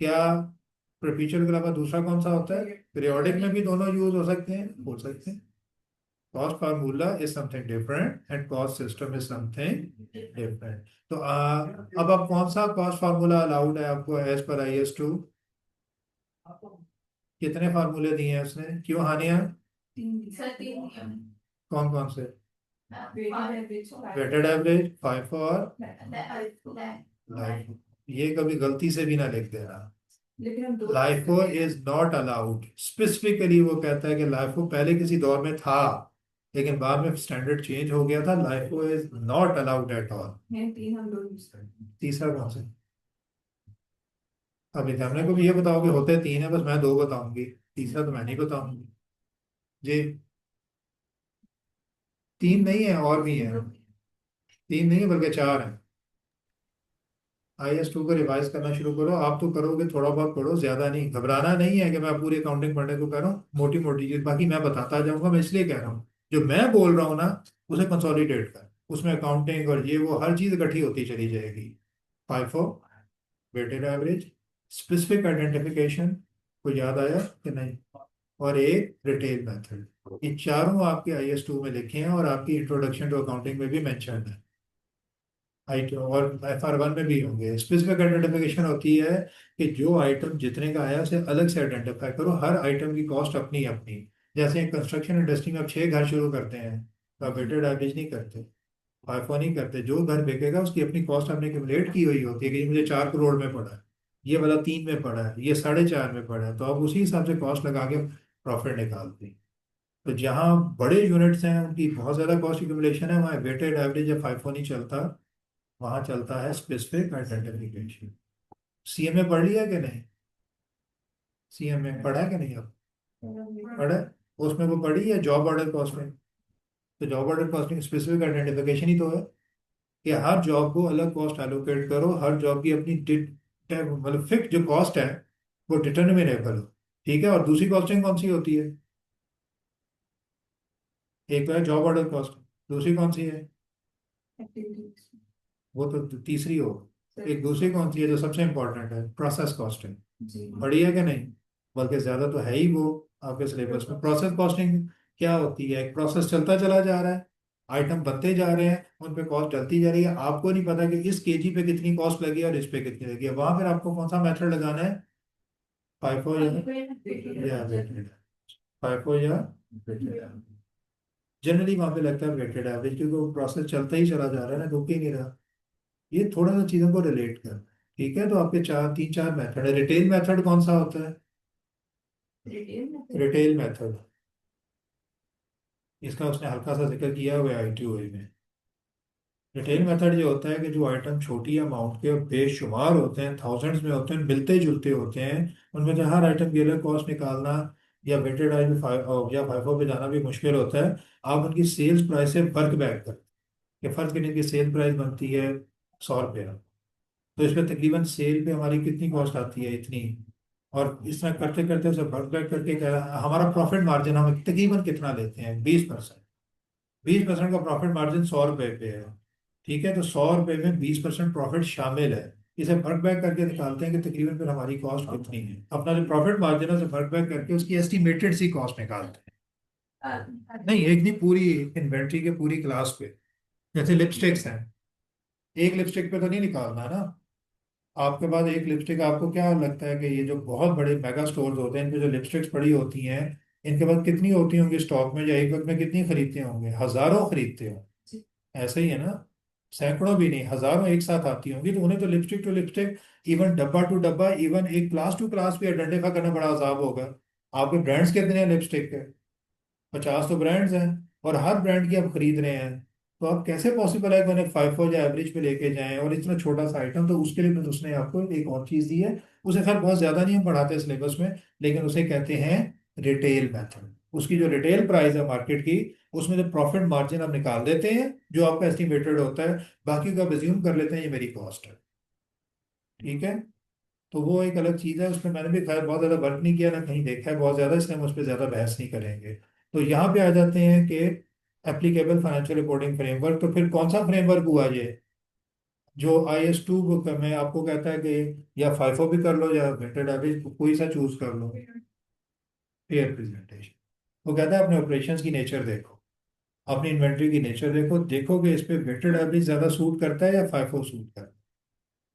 क्या? परपेचुअल के अलावा दूसरा कौन सा होता है? पीरियोडिक में भी दोनों यूज हो सकते हैं, हो सकते हैं। Cost formula is something different and cost system is something different. तो अब आप कौन सा कॉस्ट फार्मूला अलाउड है आपको एज पर IS2? कितने फार्मूले दिए हैं उसने, क्यों हानिया?
सर तीन नियम
कौन कौन से?
एवरेज
वेटेड एवरेज, फाइव और लाइफ। ये कभी गलती से भी ना लिख देना।
लेकिन हम दो
LIFO is not allowed, specifically वो कहता है कि लाइफो पहले किसी दौर में था, लेकिन बाद में स्टैंडर्ड चेंज हो गया था। LIFO is not allowed at all.
हैं, तीन हम दो यूज करते हैं।
तीसरा कौन सा? अब एग्जामिनर को भी ये बताओगे होते तीन है, बस मैं दो बताऊंगी, तीसरा तो मैं नहीं बताऊंगी जी। तीन नहीं है, और भी है। तीन नहीं है बल्कि चार है। IS2 को रिवाइज करना शुरू करो, आप तो करोगे, थोड़ा बहुत पढ़ो, ज्यादा नहीं, घबराना नहीं है कि मैं पूरी अकाउंटिंग पढ़ने को कह रहा हूँ, मोटी मोटी चीज बाकी मैं बताता जाऊंगा। मैं इसलिए कह रहा हूँ जो मैं बोल रहा हूँ ना, उसे कंसोलिडेट कर, उसमें अकाउंटिंग और ये वो हर चीज इकट्ठी होती चली जाएगी। FIFO, weighted average, specific identification, को याद आया कि नहीं, और एक रिटेल मेथड, ये चारों आपके IS2 में लिखे हैं और आपकी इंट्रोडक्शन टू अकाउंटिंग में भी मेंशन है। आइटम और FR1 में भी होंगे। स्पेसिफिक आइडेंटिफिकेशन होती है कि जो आइटम जितने का आया उसे अलग से आइडेंटिफाई करो, हर आइटम की कॉस्ट अपनी अपनी। जैसे कंस्ट्रक्शन इंडस्ट्री में आप 6 घर शुरू करते हैं तो आप वेटेड एवरेज नहीं करते, फाइफो नहीं करते, जो घर बिकेगा उसकी अपनी कॉस्ट आपने एक्यूमुलेट की हुई होती है कि ये मुझे 4 करोड़ में पड़ा है, ये वाला 3 में पड़ा है, ये 4.5 में पड़ा है, तो आप उसी हिसाब से कॉस्ट लगा के प्रॉफिट निकालते हैं। तो जहाँ बड़े यूनिट्स हैं उनकी बहुत ज्यादा कॉस्ट एक्यूमुलेशन है, वहाँ वेटेड एवरेज या फाइफो नहीं चलता, वहां चलता है स्पेसिफिक आइडेंटिफिकेशन। CMA पढ़ लिया कि नहीं? CMA पढ़ा है कि नहीं अब? पढ़ा है? उसमें वो पढ़ी है जॉब ऑर्डर कॉस्टिंग। तो job order costing specific identification ही तो है कि हर जॉब को अलग कॉस्ट एलोकेट करो, हर जॉब की अपनी मतलब फिक्स जो कॉस्ट है वो डिटर्मिनेबल हो। ठीक है, और दूसरी कॉस्टिंग कौन सी होती है? एक तो है जॉब ऑर्डर कॉस्टिंग, दूसरी कौन सी है?
एक्टिविटीज
वो तो तीसरी हो। एक दूसरी कौन सी है जो सबसे इंपॉर्टेंट है? Process costing.
जी
पढ़ी है कि नहीं? बल्कि ज्यादा तो है ही वो आपके सिलेबस में। प्रोसेस कॉस्टिंग क्या होती है? एक प्रोसेस चलता चला जा रहा है, आइटम बनते जा रहे हैं, उन पे कॉस्ट डलती जा रही है, आपको नहीं पता कि इस केजी पे कितनी कॉस्ट लगी है और इस पे कितनी लगी है। वहां फिर आपको कौन सा मेथड लगाना है? फाइफो या वेटेड? फाइफो या वेटेड? जनरली वहां पे लगता है वेटेड एवरेज, क्योंकि वो प्रोसेस चलता ही चला जा रहा है ना, रुक ही नहीं रहा। ये थोड़ा सा चीजों को रिलेट कर। ठीक है, तो आपके चार, तीन चार मेथड है। रिटेल मेथड कौन सा होता है?
रिटेल
रिटेल मेथड, इसका उसने हल्का सा जिक्र किया हुआ है ITOA में। रिटेल मेथड ये होता है कि जो आइटम छोटी अमाउंट के और बेशुमार होते हैं, थाउजेंड्स में होते हैं, मिलते जुलते होते हैं, उनमें से हर आइटम की अलग कॉस्ट निकालना या वेटेड आई या फाइफो पे जाना भी मुश्किल होता है। आप उनकी सेल्स प्राइस से वर्क बैक कर, कि फर्ज करिए कि सेल प्राइस बनती है 100 रुपया, तो इस पे तकरीबन सेल पे हमारी कितनी कॉस्ट आती है, इतनी। और इस तरह करते करते उसे वर्क बैक करके हमारा प्रॉफिट मार्जिन हम तकरीबन कितना लेते हैं? 20%। 20% का प्रॉफिट मार्जिन 100 रुपए पे है। ठीक है, तो 100 रुपए में 20% प्रॉफिट शामिल है। इसे वर्क बैक करके निकालते हैं कि तकरीबन फिर हमारी कॉस्ट कितनी है, अपना जो प्रॉफिट मार्जिन है उसे वर्क बैक करके उसकी एस्टिमेटेड सी कॉस्ट निकालते हैं। नहीं, एक नहीं, पूरी इन्वेंट्री के पूरी क्लास पे। जैसे लिपस्टिक्स हैं, एक लिपस्टिक पे तो नहीं निकालना है ना। आपके पास एक लिपस्टिक, आपको क्या लगता है कि ये जो बहुत बड़े मेगा स्टोर्स होते हैं इनपे जो लिपस्टिक्स पड़ी होती हैं, इनके पास कितनी होती होंगी स्टॉक में, या एक वक्त में कितनी खरीदते होंगे? हजारों खरीदते हो। ऐसे ही है ना, सैकड़ों भी नहीं, हजारों एक साथ आती होंगी, तो उन्हें तो लिपस्टिक टू लिपस्टिक, इवन डब्बा टू डब्बा, इवन एक क्लास टू क्लास भी आइडेंटिफाई करना बड़ा अजाब होगा। आपके ब्रांड्स कितने हैं लिपस्टिक के? 50 तो ब्रांड्स हैं, और हर ब्रांड की आप खरीद रहे हैं, तो आप कैसे पॉसिबल है कि उन्हें फाइव या एवरेज पे लेके जाएं, और इतना छोटा सा आइटम। तो उसके लिए फिर उसने आपको एक और चीज दी है, उसे खैर बहुत ज्यादा नहीं हम पढ़ाते सिलेबस में, लेकिन उसे कहते हैं रिटेल मेथड। उसकी जो रिटेल प्राइस है मार्केट की, उसमें से प्रॉफिट मार्जिन आप निकाल देते हैं जो आपका एस्टिमेटेड होता है, बाकी का आप एज्यूम कर लेते हैं ये मेरी कॉस्ट है। ठीक है, तो वो एक अलग चीज़ है, उसमें मैंने भी खैर बहुत ज़्यादा वर्क नहीं किया, ना कहीं देखा है बहुत ज़्यादा, इसलिए हम उस पर ज़्यादा बहस नहीं करेंगे। तो यहाँ पे आ जाते हैं कि एप्लीकेबल फाइनेंशियल रिपोर्टिंग फ्रेमवर्क। तो फिर कौन सा फ्रेमवर्क हुआ ये? जो IS2 बुक में आपको कहता है कि या फाइफो भी कर लो या वेटेड एवरेज, कोई सा चूज कर लो। फेयर प्रेजेंटेशन, वो कहता है अपने ऑपरेशंस की नेचर देखो, अपनी इन्वेंट्री की नेचर देखो, देखो कि इस पे वेटेड एवरेज ज्यादा सूट करता है या फाइफो सूट करता है।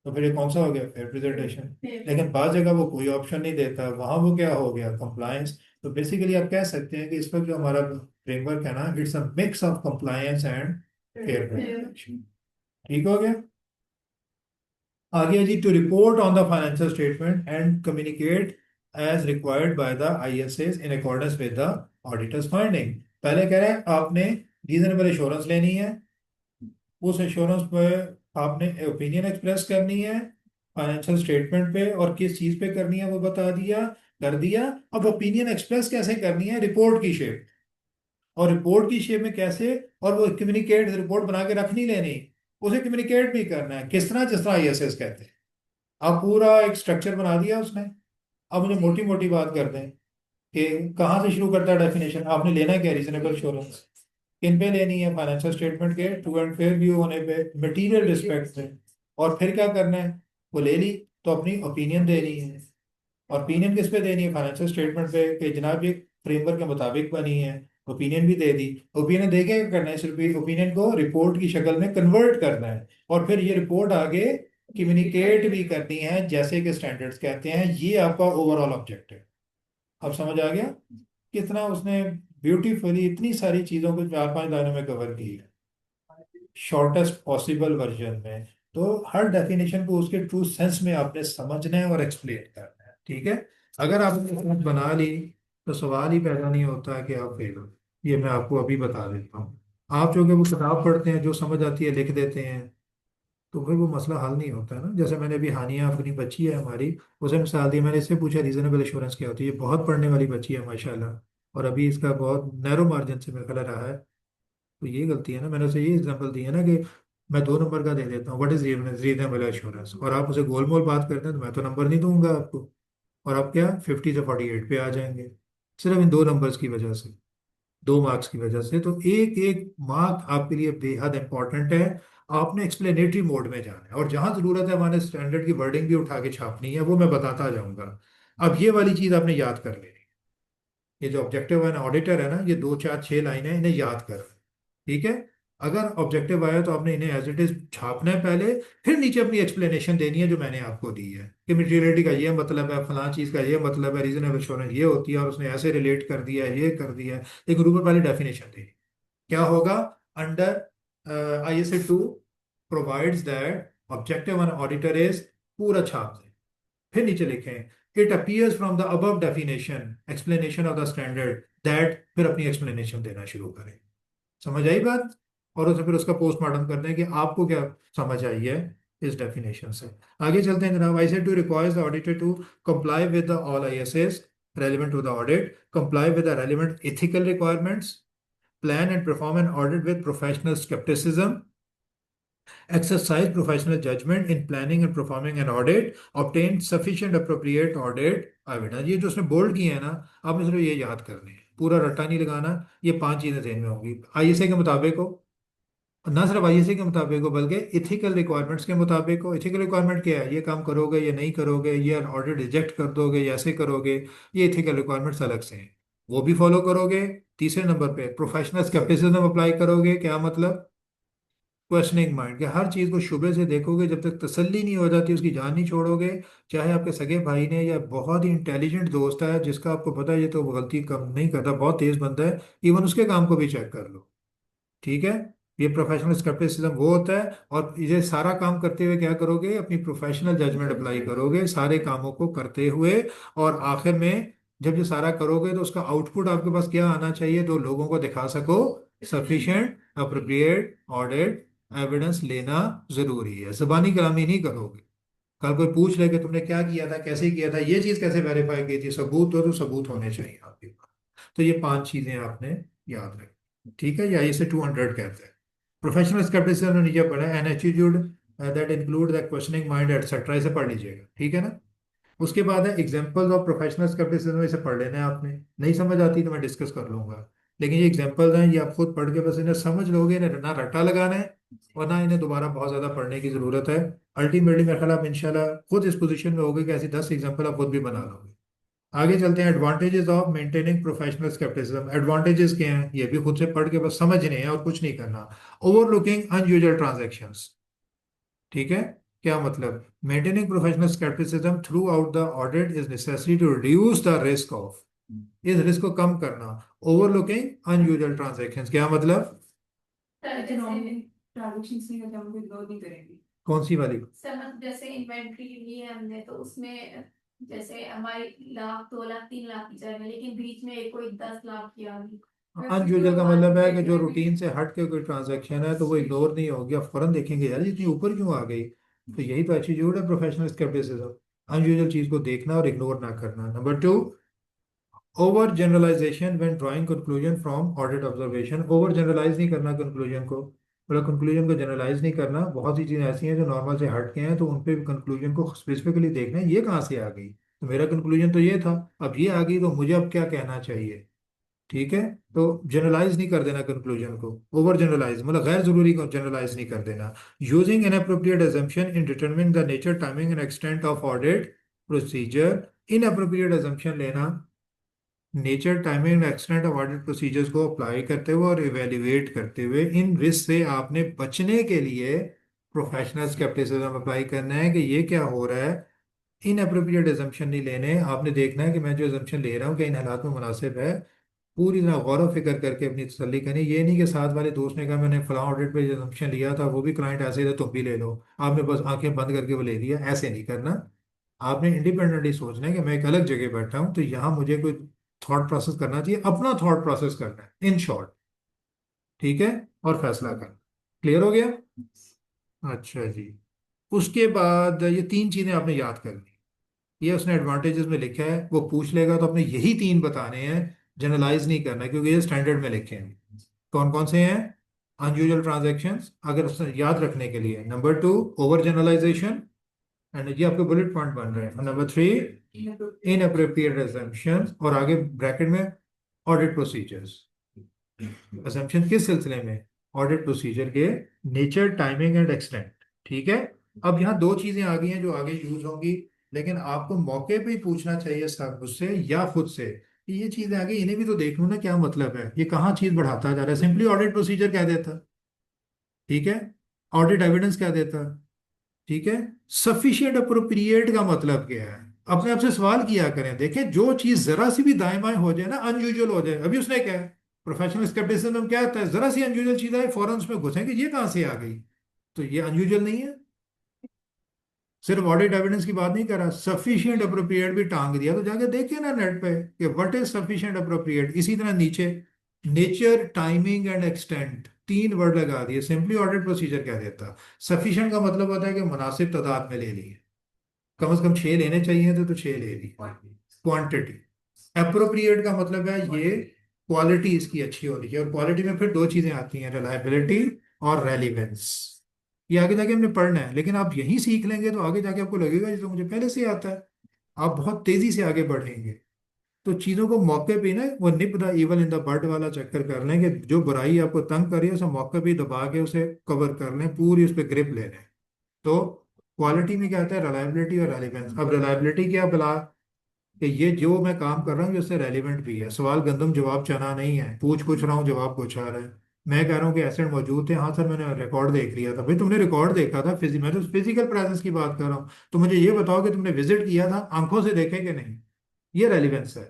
तो फिर ये कौन सा हो गया? Fair presentation. लेकिन बाद जगह वो कोई ऑप्शन नहीं देता, वहां वो क्या हो गया? कंप्लायंस। तो बेसिकली आप कह सकते हैं कि इस पर जो हमारा फ्रेमवर्क है ना, it's a mix of compliance and fair presentation. ठीक हो गया? आगे है जी, to report on the financial statement and communicate as required by the ISAs in accordance with the auditors finding. पहले कह रहे हैं आपने रीजनेबल एश्योरेंस लेनी है, उस एश्योरेंस पे आपने ओपिनियन एक्सप्रेस करनी है फाइनेंशियल स्टेटमेंट पे, और किस चीज पे करनी है वो बता दिया, कर दिया। अब ओपिनियन एक्सप्रेस कैसे करनी है? रिपोर्ट की शेप, और रिपोर्ट की शेप में कैसे? और वो कम्युनिकेट, रिपोर्ट बना के रख नहीं लेनी, उसे कम्युनिकेट भी करना है। किस तरह? जिस तरह ISS कहते हैं। अब पूरा एक स्ट्रक्चर बना दिया उसने। अब मुझे मोटी मोटी बात कर दें कि कहाँ से शुरू करता है डेफिनेशन। आपने लेना क्या? रीजनेबल श्योरेंस किन पे लेनी है? फाइनेंशियल स्टेटमेंट के ट्रू एंड फेयर व्यू होने पे, मटेरियल रिस्पेक्ट पे। और फिर क्या करना है? वो ले ली, तो अपनी ओपिनियन देनी है। और ओपिनियन किस पे देनी है? फाइनेंशियल स्टेटमेंट पे कि जनाब ये फ्रेमवर्क के मुताबिक बनी है। ओपिनियन भी दे दी। ओपिनियन दे के क्या करना है? सिर्फ ओपिनियन को रिपोर्ट की शक्ल में कन्वर्ट करना है, और फिर ये रिपोर्ट आगे कम्युनिकेट भी करनी है जैसे कि स्टैंडर्ड्स कहते हैं। ये आपका ओवरऑल ऑब्जेक्टिव। अब समझ आ गया कितना उसने ब्यूटीफुली इतनी सारी चीजों को 4-5 लाइनों में कवर की है, शॉर्टेस्ट पॉसिबल वर्जन में। तो हर डेफिनेशन को उसके ट्रू सेंस में आपने समझना है और एक्सप्लेन करना है। ठीक है? अगर आपने समझ बना ली तो सवाल ही पैदा नहीं होता कि आप फेल हो। ये मैं आपको अभी बता देता हूँ। आप जो कि वो किताब पढ़ते हैं, जो समझ आती है लिख देते हैं, तो फिर वो मसला हल नहीं होता है ना। जैसे मैंने अभी हानिया, अपनी बच्ची है हमारी, उसे मिसाल दी, मैंने इससे पूछा रीजनेबल एश्योरेंस क्या होती है। ये बहुत पढ़ने वाली बच्ची है माशाल्लाह, और अभी इसका बहुत नैरो मार्जिन से मेरा ख्याल रहा है। तो ये गलती है ना, मैंने उसे ये एग्जांपल दी है ना कि मैं 2 नंबर का दे देता हूँ, व्हाट इज रीजनेबल एश्योरेंस, और आप उसे गोल मोल बात करते हैं तो मैं तो नंबर नहीं दूंगा आपको, और आप क्या 50 से 48 पे आ जाएंगे, सिर्फ इन 2 नंबर्स की वजह से, 2 मार्क्स की वजह से। तो एक एक मार्क आपके लिए बेहद इंपॉर्टेंट है। आपने एक्सप्लेनेटरी मोड में जाना है, और जहां जरूरत है हमारे स्टैंडर्ड की वर्डिंग भी उठा के छापनी है, वो मैं बताता जाऊंगा। अब ये वाली चीज आपने याद कर लेनी। ये जो ऑब्जेक्टिव है ना, ऑडिटर है ना, ये 2 4 6 लाइनें, इन्हें याद कर। ठीक है? अगर ऑब्जेक्टिव आया तो आपने इन्हें एज इट इज छापना है पहले, फिर नीचे अपनी एक्सप्लेनेशन देनी है जो मैंने आपको दी है कि मटेरियलिटी का ये मतलब है, फलां चीज का ये मतलब है, रीजनेबल एश्योरेंस ये होती है, और उसने ऐसे रिलेट कर दिया है, ये कर दिया है। लेकिन ऊपर पहले डेफिनेशन देनी। क्या होगा? Under ISA 2 provides that objective an auditor is, पूरा छाप दें। फिर नीचे लिखें it appears from the above definition explanation of the standard that, फिर अपनी एक्सप्लेनेशन देना शुरू करें। समझ आई बात? और उसे फिर उसका पोस्टमार्टम करते हैं कि आपको क्या समझ आई है इस डेफिनेशन से। आगे चलते हैं जनाब। ISA 2 requires the auditor to comply with the all ISAs relevant to the audit, comply with the relevant ethical requirements, plan and perform an audit with professional skepticism, exercise professional judgment in planning and performing an audit, obtain sufficient appropriate audit evidence। ये जो उसने bold किए हैं ना, आपने सिर्फ ये याद करने हैं, पूरा रट्टा नहीं लगाना। ये 5 चीजें ध्यान में होंगी, ISA के मुताबिक हो, ना सिर्फ ISA के मुताबिक हो बल्कि इथिकल रिक्वायरमेंट्स के मुताबिक हो। इथिकल रिक्वायरमेंट क्या है? ये काम करोगे, ये नहीं करोगे, ये ऑडिट रिजेक्ट कर दोगे, ये ऐसे करोगे। ये इथिकल रिक्वायरमेंट्स अलग से हैं, वो भी फॉलो करोगे। तीसरे नंबर पे प्रोफेशनल स्केप्टिसिज्म अप्लाई करोगे। क्या मतलब? क्वेश्चनिंग माइंड, कि हर चीज को शुबे से देखोगे, जब तक तसल्ली नहीं हो जाती उसकी जान नहीं छोड़ोगे। चाहे आपके सगे भाई ने या बहुत ही इंटेलिजेंट दोस्त है जिसका आपको पता है ये तो गलती कम नहीं करता, बहुत तेज बंदा है, इवन उसके काम को भी चेक कर लो। ठीक है? ये प्रोफेशनल स्केप्टिसिज्म वो होता है। और ये सारा काम करते हुए क्या करोगे? अपनी प्रोफेशनल जजमेंट अप्लाई करोगे सारे कामों को करते हुए। और आखिर में जब ये सारा करोगे तो उसका आउटपुट आपके पास क्या आना चाहिए? तो लोगों को दिखा सको सफिशिएंट अप्रोप्रिएट ऑडिट एविडेंस लेना जरूरी है। जुबानी कलामी नहीं करोगे। कल कोई पूछ ले कि तुमने क्या किया था, कैसे किया था, ये चीज कैसे वेरीफाई की थी, सबूत हो तो सबूत होने चाहिए आपके पास। तो ये 5 चीजें आपने याद रखी। ठीक है? या इसे 200 कहते हैं। प्रोफेशनल स्केप्टिसिज्म ने नीचे पढ़ा है, an attitude that include the questioning mind etcetera, इसे पढ़ लीजिएगा। ठीक है ना? उसके बाद है एग्जांपल्स ऑफ प्रोफेशनल स्केप्टिसिज्म, इसे पढ़ लेना है आपने। नहीं समझ आती तो मैं डिस्कस कर लूंगा, लेकिन ये एग्जांपल्स हैं, ये आप खुद पढ़ के बस इन्हें समझ लोगे, इन्हें ना रट्टा लगाना है और ना इन्हें दोबारा बहुत ज़्यादा पढ़ने की ज़रूरत है। अल्टीमेटली मेरे ख्याल आप इंशाल्लाह खुद इस पोजीशन में होगे कि ऐसी 10 एग्जाम्पल आप खुद भी बना लोगे। आगे चलते हैं, advantages of maintaining professional scepticism. Advantages क्या हैं ये भी खुद से पढ़ के बस समझने हैं और कुछ नहीं करना। ओवरलुकिंग अनयूजुअल ट्रांजैक्शंस, ठीक है। क्या मतलब, maintaining professional scepticism throughout the audit is necessary to reduce the risk of, इस रिस्क को कम करना। ओवरलुकिंग अनयूजुअल ट्रांजैक्शंस क्या मतलब,
इकोनॉमिक ट्रांजेक्शन्स नहीं करते, हम कोई इग्नोर नहीं करेंगे।
कौन सी वाली।
समझ जैसे इन्वेंट्री ली है हमने तो उसमें जैसे हमारी 1 लाख 2 लाख 3 लाख की जगह लेकिन बीच में एक कोई 10 लाख की आ गई फिर किसी
अनयूजुअल
और
का
बाद
मतलब
में
है कि जो
देखने में।
रूटीन से हट के कोई ट्रांजैक्शन है तो वो इग्नोर नहीं होगी, आप फौरन देखेंगे यार ये इतनी ऊपर क्यों आ गई। तो यही तो एटीट्यूड है प्रोफेशनल स्केप्टिसिज्म, अनयूजुअल चीज को देखना और इग्नोर ना करना। Number two, over generalisation when drawing conclusion from audit observation. Over generalise नहीं करना कंक्लूजन को, मतलब कंक्लूजन को जनरलाइज नहीं करना। बहुत सी चीज़ें ऐसी हैं जो नॉर्मल से हट के हैं तो उन पे कंक्लूजन को स्पेसिफिकली देखना है, ये कहाँ से आ गई, तो मेरा कंक्लूजन तो ये था, अब ये आ गई तो मुझे अब क्या कहना चाहिए। ठीक है। तो जनरलाइज नहीं कर देना कंक्लूजन को, ओवर जनरलाइज मतलब गैर जरूरी को जनरलाइज नहीं कर देना। Using inappropriate assumption in determining the nature timing and extent of audit procedure. Inappropriate assumption लेना nature timing and extent of audit procedures को अप्लाई करते हुए और इवेल्युएट करते हुए इन रिस्क से आपने बचने के लिए प्रोफेशनल स्केप्टिसिज्म अप्लाई करना है कि ये क्या हो रहा है। इन अप्रोप्रिएट एजम्पशन नहीं लेने, आपने देखना है कि मैं जो एजम्पशन ले रहा हूँ क्या इन हालात में मुनासिब है। पूरी तरह गौर व फिक्र करके अपनी तसल्ली करनी, ये नहीं कि साथ वाले दोस्त ने कहा मैंने फलां ऑडिट पे एजम्पशन लिया था वो भी क्लाइंट ऐसे ही था तुम भी ले लो, आपने बस आंखें बंद करके वो ले लिया, ऐसे नहीं करना। आपने इंडिपेंडेंटली सोचना है कि मैं एक अलग जगह बैठा हूँ तो यहाँ मुझे कोई थॉट प्रोसेस करना चाहिए, अपना थॉट प्रोसेस करना है इन शॉर्ट, ठीक है, और फैसला करना। क्लियर हो गया। अच्छा जी। उसके बाद ये 3 चीजें आपने याद करनी, ये उसने एडवांटेजेस में लिखा है, वो पूछ लेगा तो आपने यही 3 बताने हैं, जनरलाइज नहीं करना क्योंकि ये स्टैंडर्ड में लिखे हैं। कौन कौन से हैं, अनयूजुअल ट्रांजैक्शंस अगर याद रखने के लिए, नंबर 2 ओवर जनरलाइजेशन, एंड ये आपके बुलेट पॉइंट बन रहे हैं, नंबर 3 इनअप्रोप्रिएट assumptions, और आगे ब्रैकेट में ऑडिट प्रोसीजर्स। assumption किस सिलसिले में, ऑडिट प्रोसीजर के नेचर टाइमिंग एंड एक्सटेंट, ठीक है। अब यहाँ 2 चीजें आ गई हैं जो आगे यूज होंगी, लेकिन आपको मौके पे ही पूछना चाहिए सब मुझसे या खुद से कि ये चीजें आ गई इन्हें भी तो देख लो ना क्या मतलब है, ये कहाँ चीज बढ़ाता जा रहा है। सिंपली ऑडिट प्रोसीजर कह देता, ठीक है, ऑडिट एविडेंस कह देता, ठीक है। सफिशिएंट अप्रोप्रिएट का मतलब क्या है, अपने आप से सवाल किया करें, देखें जो चीज जरा सी भी दाएं बाएं हो जाए ना, अनयूजुअल हो जाए, अभी उसने क्या है प्रोफेशनल स्केप्टिसिज्म में क्या होता है, जरा सी अनयूजुअल चीज आए फौरन उसमें घुसेंगे ये कहां से आ गई, तो ये अनयूजुअल नहीं है। सिर्फ ऑडिट एविडेंस की बात नहीं कर रहा, सफिशिएंट अप्रोप्रिएट भी टांग दिया तो जाके देखिए ना नेट पे कि व्हाट इज सफिशिएंट अप्रोप्रिएट। इसी तरह नीचे nature timing and extent 3 word लगा दिए, सिंपली ऑडिट प्रोसीजर क्या देता। सफिशिएंट का मतलब होता है कि मुनासिब तादाद में ले लिए, कम से कम 6 लेने चाहिए थे तो 6 ले ली, क्वांटिटी। अप्रोप्रिएट का मतलब है ये क्वालिटी इसकी अच्छी होनी चाहिए, और क्वालिटी में फिर 2 चीजें आती हैं, रिलायबिलिटी और रेलिवेंस। ये आगे जाके हमने पढ़ना है, लेकिन आप यही सीख लेंगे तो आगे जाके आपको लगेगा ये तो मुझे पहले से आता है, आप बहुत तेजी से आगे बढ़ेंगे। तो चीजों को मौके पे ना वो nip the evil in the bud वाला चक्कर कर लें कि जो बुराई आपको तंग कर रही है उसे मौके पे ही दबा के उसे कवर कर लें, पूरी उस पर ग्रिप ले लें। तो क्वालिटी में क्या आता है, रिलायबिलिटी और रेलिवेंस। अब रिलायबिलिटी क्या बला कि ये जो मैं काम कर रहा हूँ ये उससे रेलिवेंट भी है, सवाल गंदम जवाब चना नहीं है, पूछ कुछ रहा हूँ जवाब कुछ आ रहा है। मैं कह रहा हूँ कि एसिड मौजूद थे, हाँ सर मैंने रिकॉर्ड देख लिया था, भाई तुमने रिकॉर्ड देखा था, मैं तो फिजिकल प्रेजेंस की बात कर रहा हूँ, तो मुझे ये बताओ कि तुमने विजिट किया था, आंखों से देखे कि नहीं, ये रेलिवेंस है,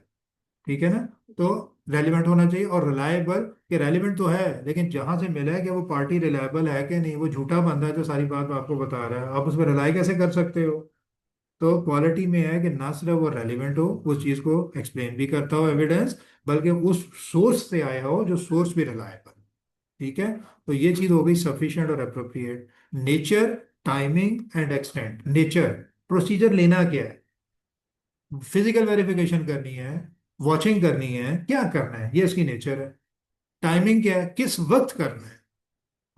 ठीक है ना। तो रेलिवेंट होना चाहिए और रिलायबल, कि रेलिवेंट तो है लेकिन जहां से मिला है कि वो पार्टी रिलायबल है कि नहीं, वो झूठा बंदा है जो सारी बात आपको बता रहा है, आप उस पर रिलाई कैसे कर सकते हो। तो क्वालिटी में है कि ना सिर्फ वो रेलिवेंट हो, उस चीज को एक्सप्लेन भी करता हो एविडेंस, बल्कि उस सोर्स से आया हो जो सोर्स भी रिलायबल, ठीक है। तो ये चीज हो गई सफिशिएंट और appropriate. Nature timing and extent, nature procedure लेना क्या है, फिजिकल वेरिफिकेशन करनी है, वॉचिंग करनी है, क्या करना है, ये इसकी नेचर है। टाइमिंग क्या है, किस वक्त करना है,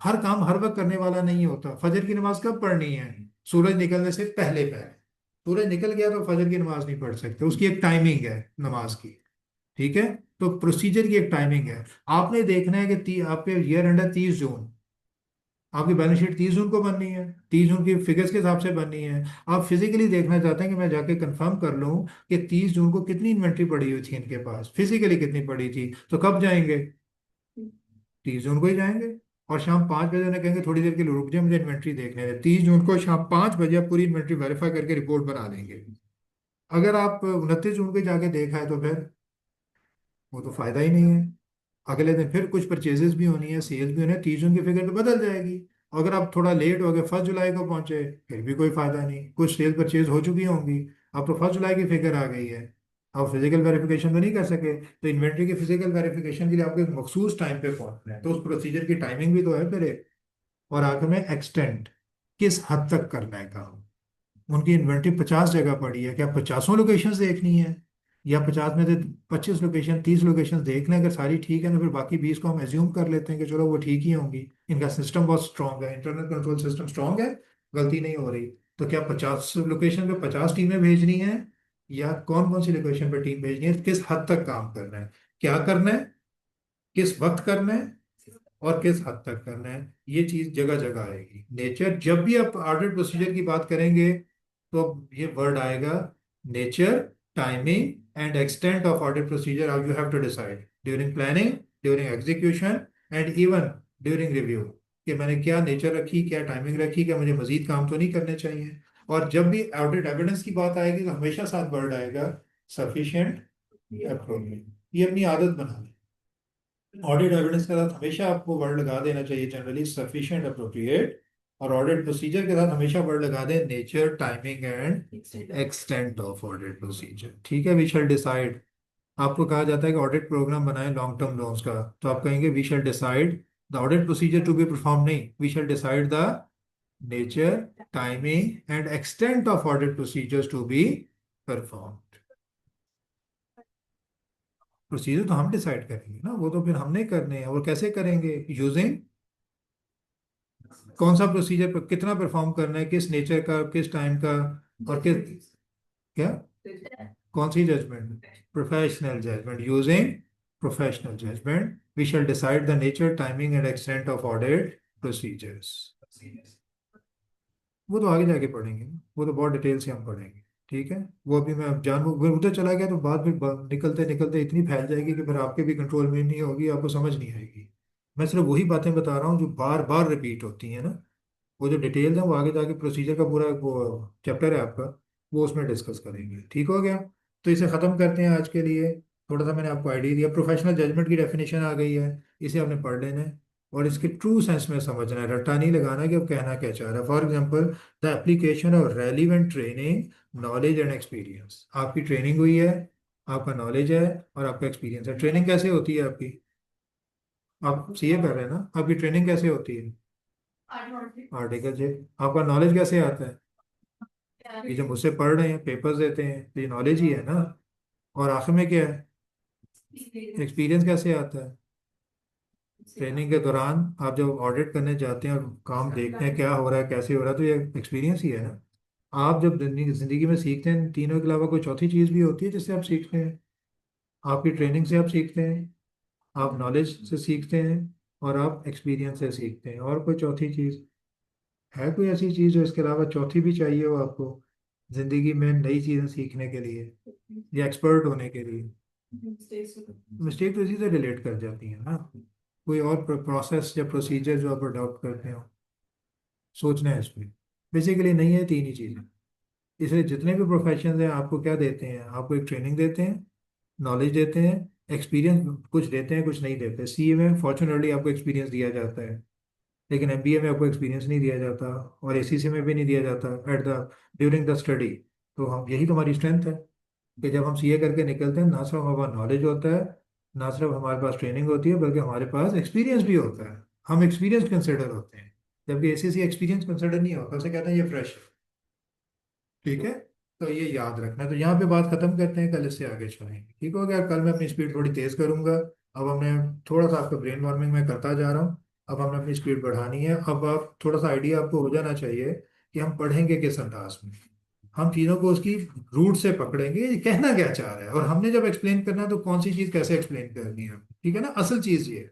हर काम हर वक्त करने वाला नहीं होता। फजर की नमाज कब पढ़नी है, सूरज निकलने से पहले पहले, सूरज निकल गया तो फजर की नमाज नहीं पढ़ सकते, उसकी एक टाइमिंग है नमाज की, ठीक है। तो प्रोसीजर की एक टाइमिंग है। आपने देखना है कि आपके ईयर एंड है 30 जून, आपकी बैलेंस शीट 30 जून को बननी है, 30 जून की फिगर्स के हिसाब से बननी है। आप फिजिकली देखना चाहते हैं कि मैं जाके कंफर्म कर लूं कि 30 जून को कितनी इन्वेंट्री पड़ी हुई थी इनके पास, फिजिकली कितनी पड़ी थी, तो कब जाएंगे? 30 जून को ही जाएंगे। और शाम 5 बजे उन्हें कहेंगे थोड़ी देर के लिए रुक जाए, मुझे इन्वेंट्री देखने दे। 30 जून को शाम 5 बजे आप पूरी इन्वेंट्री वेरीफाई करके रिपोर्ट बना देंगे। अगर आप 29 जून को जाके देखा है तो फिर वो तो फायदा ही नहीं है। अगले दिन फिर कुछ परचेजेस भी होनी है, सेल्स भी होनी है, 30 जून की फिगर तो बदल जाएगी। अगर आप थोड़ा लेट हो गए, 1 जुलाई को पहुंचे, फिर भी कोई फायदा नहीं, कुछ सेल परचेज हो चुकी होंगी। अब तो 1 जुलाई की फिगर आ गई है, आप फिजिकल वेरिफिकेशन तो नहीं कर सके। तो इन्वेंट्री की फिजिकल वेरिफिकेशन के लिए आपको एक मखसूस टाइम पे पहुंचना है, तो उस प्रोसीजर की टाइमिंग भी तो है फिर एक। और आगे में एक्सटेंड, किस हद तक करना है काम। उनकी इन्वेंट्री 50 जगह पड़ी है, क्या 50 लोकेशन देखनी है? या 50 में से 25 लोकेशन, 30 लोकेशन देख लें, अगर सारी ठीक है तो फिर बाकी 20 को हम एज्यूम कर लेते हैं कि चलो वो ठीक ही होंगी। इनका सिस्टम बहुत स्ट्रांग है, इंटरनल कंट्रोल सिस्टम स्ट्रांग है, गलती नहीं हो रही। तो क्या 50 लोकेशन पे 50 टीमें भेजनी है, या कौन कौन सी लोकेशन पे टीम भेजनी है, किस हद तक काम करना है, क्या करना है, किस वक्त करना है, और किस हद तक करना है, ये चीज जगह जगह आएगी। नेचर, जब भी आप ऑडिट प्रोसीजर की बात करेंगे तो अब ये वर्ड आएगा, nature, timing and extent of audit procedure you have to decide during planning, during execution and even during review, कि मैंने क्या नेचर रखी, क्या टाइमिंग रखी, क्या मुझे मजीद काम तो नहीं करने चाहिए। और जब भी ऑडिट एविडेंस की बात आएगी तो हमेशा साथ वर्ड आएगा, सफिशिएंट, अप्रोप्रिएट। ये अपनी आदत बना लें। ऑडिट एविडेंस के साथ हमेशा आपको वर्ड लगा देना चाहिए जनरली सफिशिएंट, अप्रोप्रिएट। और ऑडिट प्रोसीजर के साथ हमेशा वर्ड लगा दें nature, timing and extent of audit procedure. ठीक है, वी शैल डिसाइड। आपको कहा जाता है कि ऑडिट प्रोग्राम बनाएं लॉन्ग टर्म लोन्स का, तो आप कहेंगे we shall decide the audit procedure to be perform, नहीं, we shall decide the nature, timing and extent of audit procedures to be perform. Procedure तो हम डिसाइड करेंगे ना, वो तो फिर हमने करने हैं। और कैसे करेंगे? यूजिंग, कौन सा प्रोसीजर पर कितना परफॉर्म करना है, किस नेचर का, किस टाइम का, और किस, क्या, कौन सी judgment? Professional judgment. Using professional judgment we shall decide the nature, timing and extent of audit procedures. वो तो आगे जाके पढ़ेंगे ना, वो तो बहुत डिटेल से हम पढ़ेंगे। ठीक है, वो अभी मैं जानू अगर उधर चला गया तो बात फिर निकलते निकलते इतनी फैल जाएगी कि फिर आपके भी कंट्रोल में नहीं होगी, आपको समझ नहीं आएगी। मैं सिर्फ वही बातें बता रहा हूँ जो बार बार रिपीट होती हैं ना। वो जो डिटेल्स है वो आगे जाके प्रोसीजर का पूरा वो चैप्टर है आपका, वो उसमें डिस्कस करेंगे। ठीक हो गया? तो इसे ख़त्म करते हैं आज के लिए। थोड़ा सा मैंने आपको आइडिया दिया, प्रोफेशनल जजमेंट की डेफिनेशन आ गई है, इसे आपने पढ़ लेना है और इसके ट्रू सेंस में समझना है, रट्टा नहीं लगाना कि अब कहना क्या चाह रहा है। For example, the application of relevant training, knowledge and experience. आपकी ट्रेनिंग हुई है, आपका नॉलेज है और आपका एक्सपीरियंस है। ट्रेनिंग कैसे होती है आपकी? आप सीए कर रहे हैं ना, आपकी ट्रेनिंग कैसे होती है? आर्टिकल से। आपका नॉलेज कैसे आता है? ये जो मुझसे पढ़ रहे हैं, पेपर्स देते हैं, तो ये नॉलेज ही है ना। और आखिर में क्या है? एक्सपीरियंस कैसे आता है? ट्रेनिंग के दौरान आप जब ऑडिट करने जाते हैं और काम देखते हैं क्या हो रहा है, कैसे हो रहा है, तो ये एक्सपीरियंस ही है ना। आप जब जिंदगी में सीखते हैं, तीनों के अलावा कोई चौथी चीज़ भी होती है जिससे आप सीखते हैं। आपकी ट्रेनिंग से आप सीखते हैं, आप नॉलेज से सीखते हैं, और आप एक्सपीरियंस से सीखते हैं। और कोई चौथी चीज़ है? कोई ऐसी चीज़ जो इसके अलावा चौथी भी चाहिए हो आपको जिंदगी में नई चीज़ें सीखने के लिए या एक्सपर्ट होने के लिए? मिस्टेक तो इसी से रिलेट कर जाती है ना। कोई और प्रोसेस या प्रोसीजर जो आप अडॉप्ट करते हो, सोचना है इसमें। बेसिकली नहीं है, तीन ही चीज़ें। इसलिए जितने भी प्रोफेशन हैं आपको क्या देते हैं? आपको एक ट्रेनिंग देते हैं, नॉलेज देते हैं, एक्सपीरियंस कुछ देते हैं, कुछ नहीं देते। सीए में फॉर्चुनेटली आपको एक्सपीरियंस दिया जाता है, लेकिन एमबीए में आपको एक्सपीरियंस नहीं दिया जाता, और एसीसी में भी नहीं दिया जाता at the during the study. तो हम, यही तो हमारी स्ट्रेंथ है कि जब हम सीए करके निकलते हैं, ना सिर्फ हमारा नॉलेज होता है, ना सिर्फ हमारे पास ट्रेनिंग होती है, बल्कि हमारे पास एक्सपीरियंस भी होता है। हम एक्सपीरियंस कंसिडर होते हैं, जबकि एसीसी एक्सपीरियंस कंसिडर नहीं होता, उसे कहते हैं ये फ्रेश है। ठीक है, तो ये याद रखना है। तो यहाँ पे बात खत्म करते हैं, कल इससे आगे चलेंगे। ठीक हो गया? कल मैं अपनी स्पीड थोड़ी तेज करूंगा। अब हमने थोड़ा सा, आपका ब्रेन वार्मिंग में करता जा रहा हूँ, अब हमने अपनी स्पीड बढ़ानी है। अब आप थोड़ा सा आइडिया आपको हो जाना चाहिए कि हम पढ़ेंगे किस अंदाज में, हम चीज़ों को उसकी रूट से पकड़ेंगे, ये कहना क्या चाह रहा है, और हमने जब एक्सप्लेन करना है तो कौन सी चीज़ कैसे एक्सप्लेन करनी है। ठीक है ना, असल चीज़ ये है।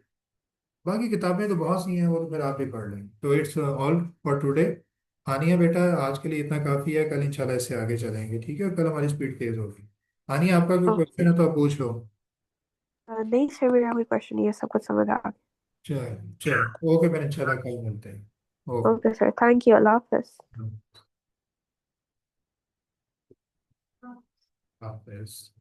बाकी किताबें तो बहुत सी हैं, वो तो फिर आप ही पढ़ लें। तो इट्स ऑल फॉर टुडे। आनिया बेटा, आज के लिए इतना काफ़ी है, कल इंशाल्लाह इससे आगे चलेंगे, ठीक है? कल हमारी स्पीड तेज होगी। आनिया, आपका कोई
ओके।
क्वेश्चन है तो आप पूछ लो।
नहीं सर, मेरा कोई क्वेश्चन नहीं है, सब कुछ समझ आ गया।
चलो चलो, ओके, फिर इंशाल्लाह कल मिलते हैं। Okay.
Okay sir, thank you, Allah Hafiz.
Hafiz.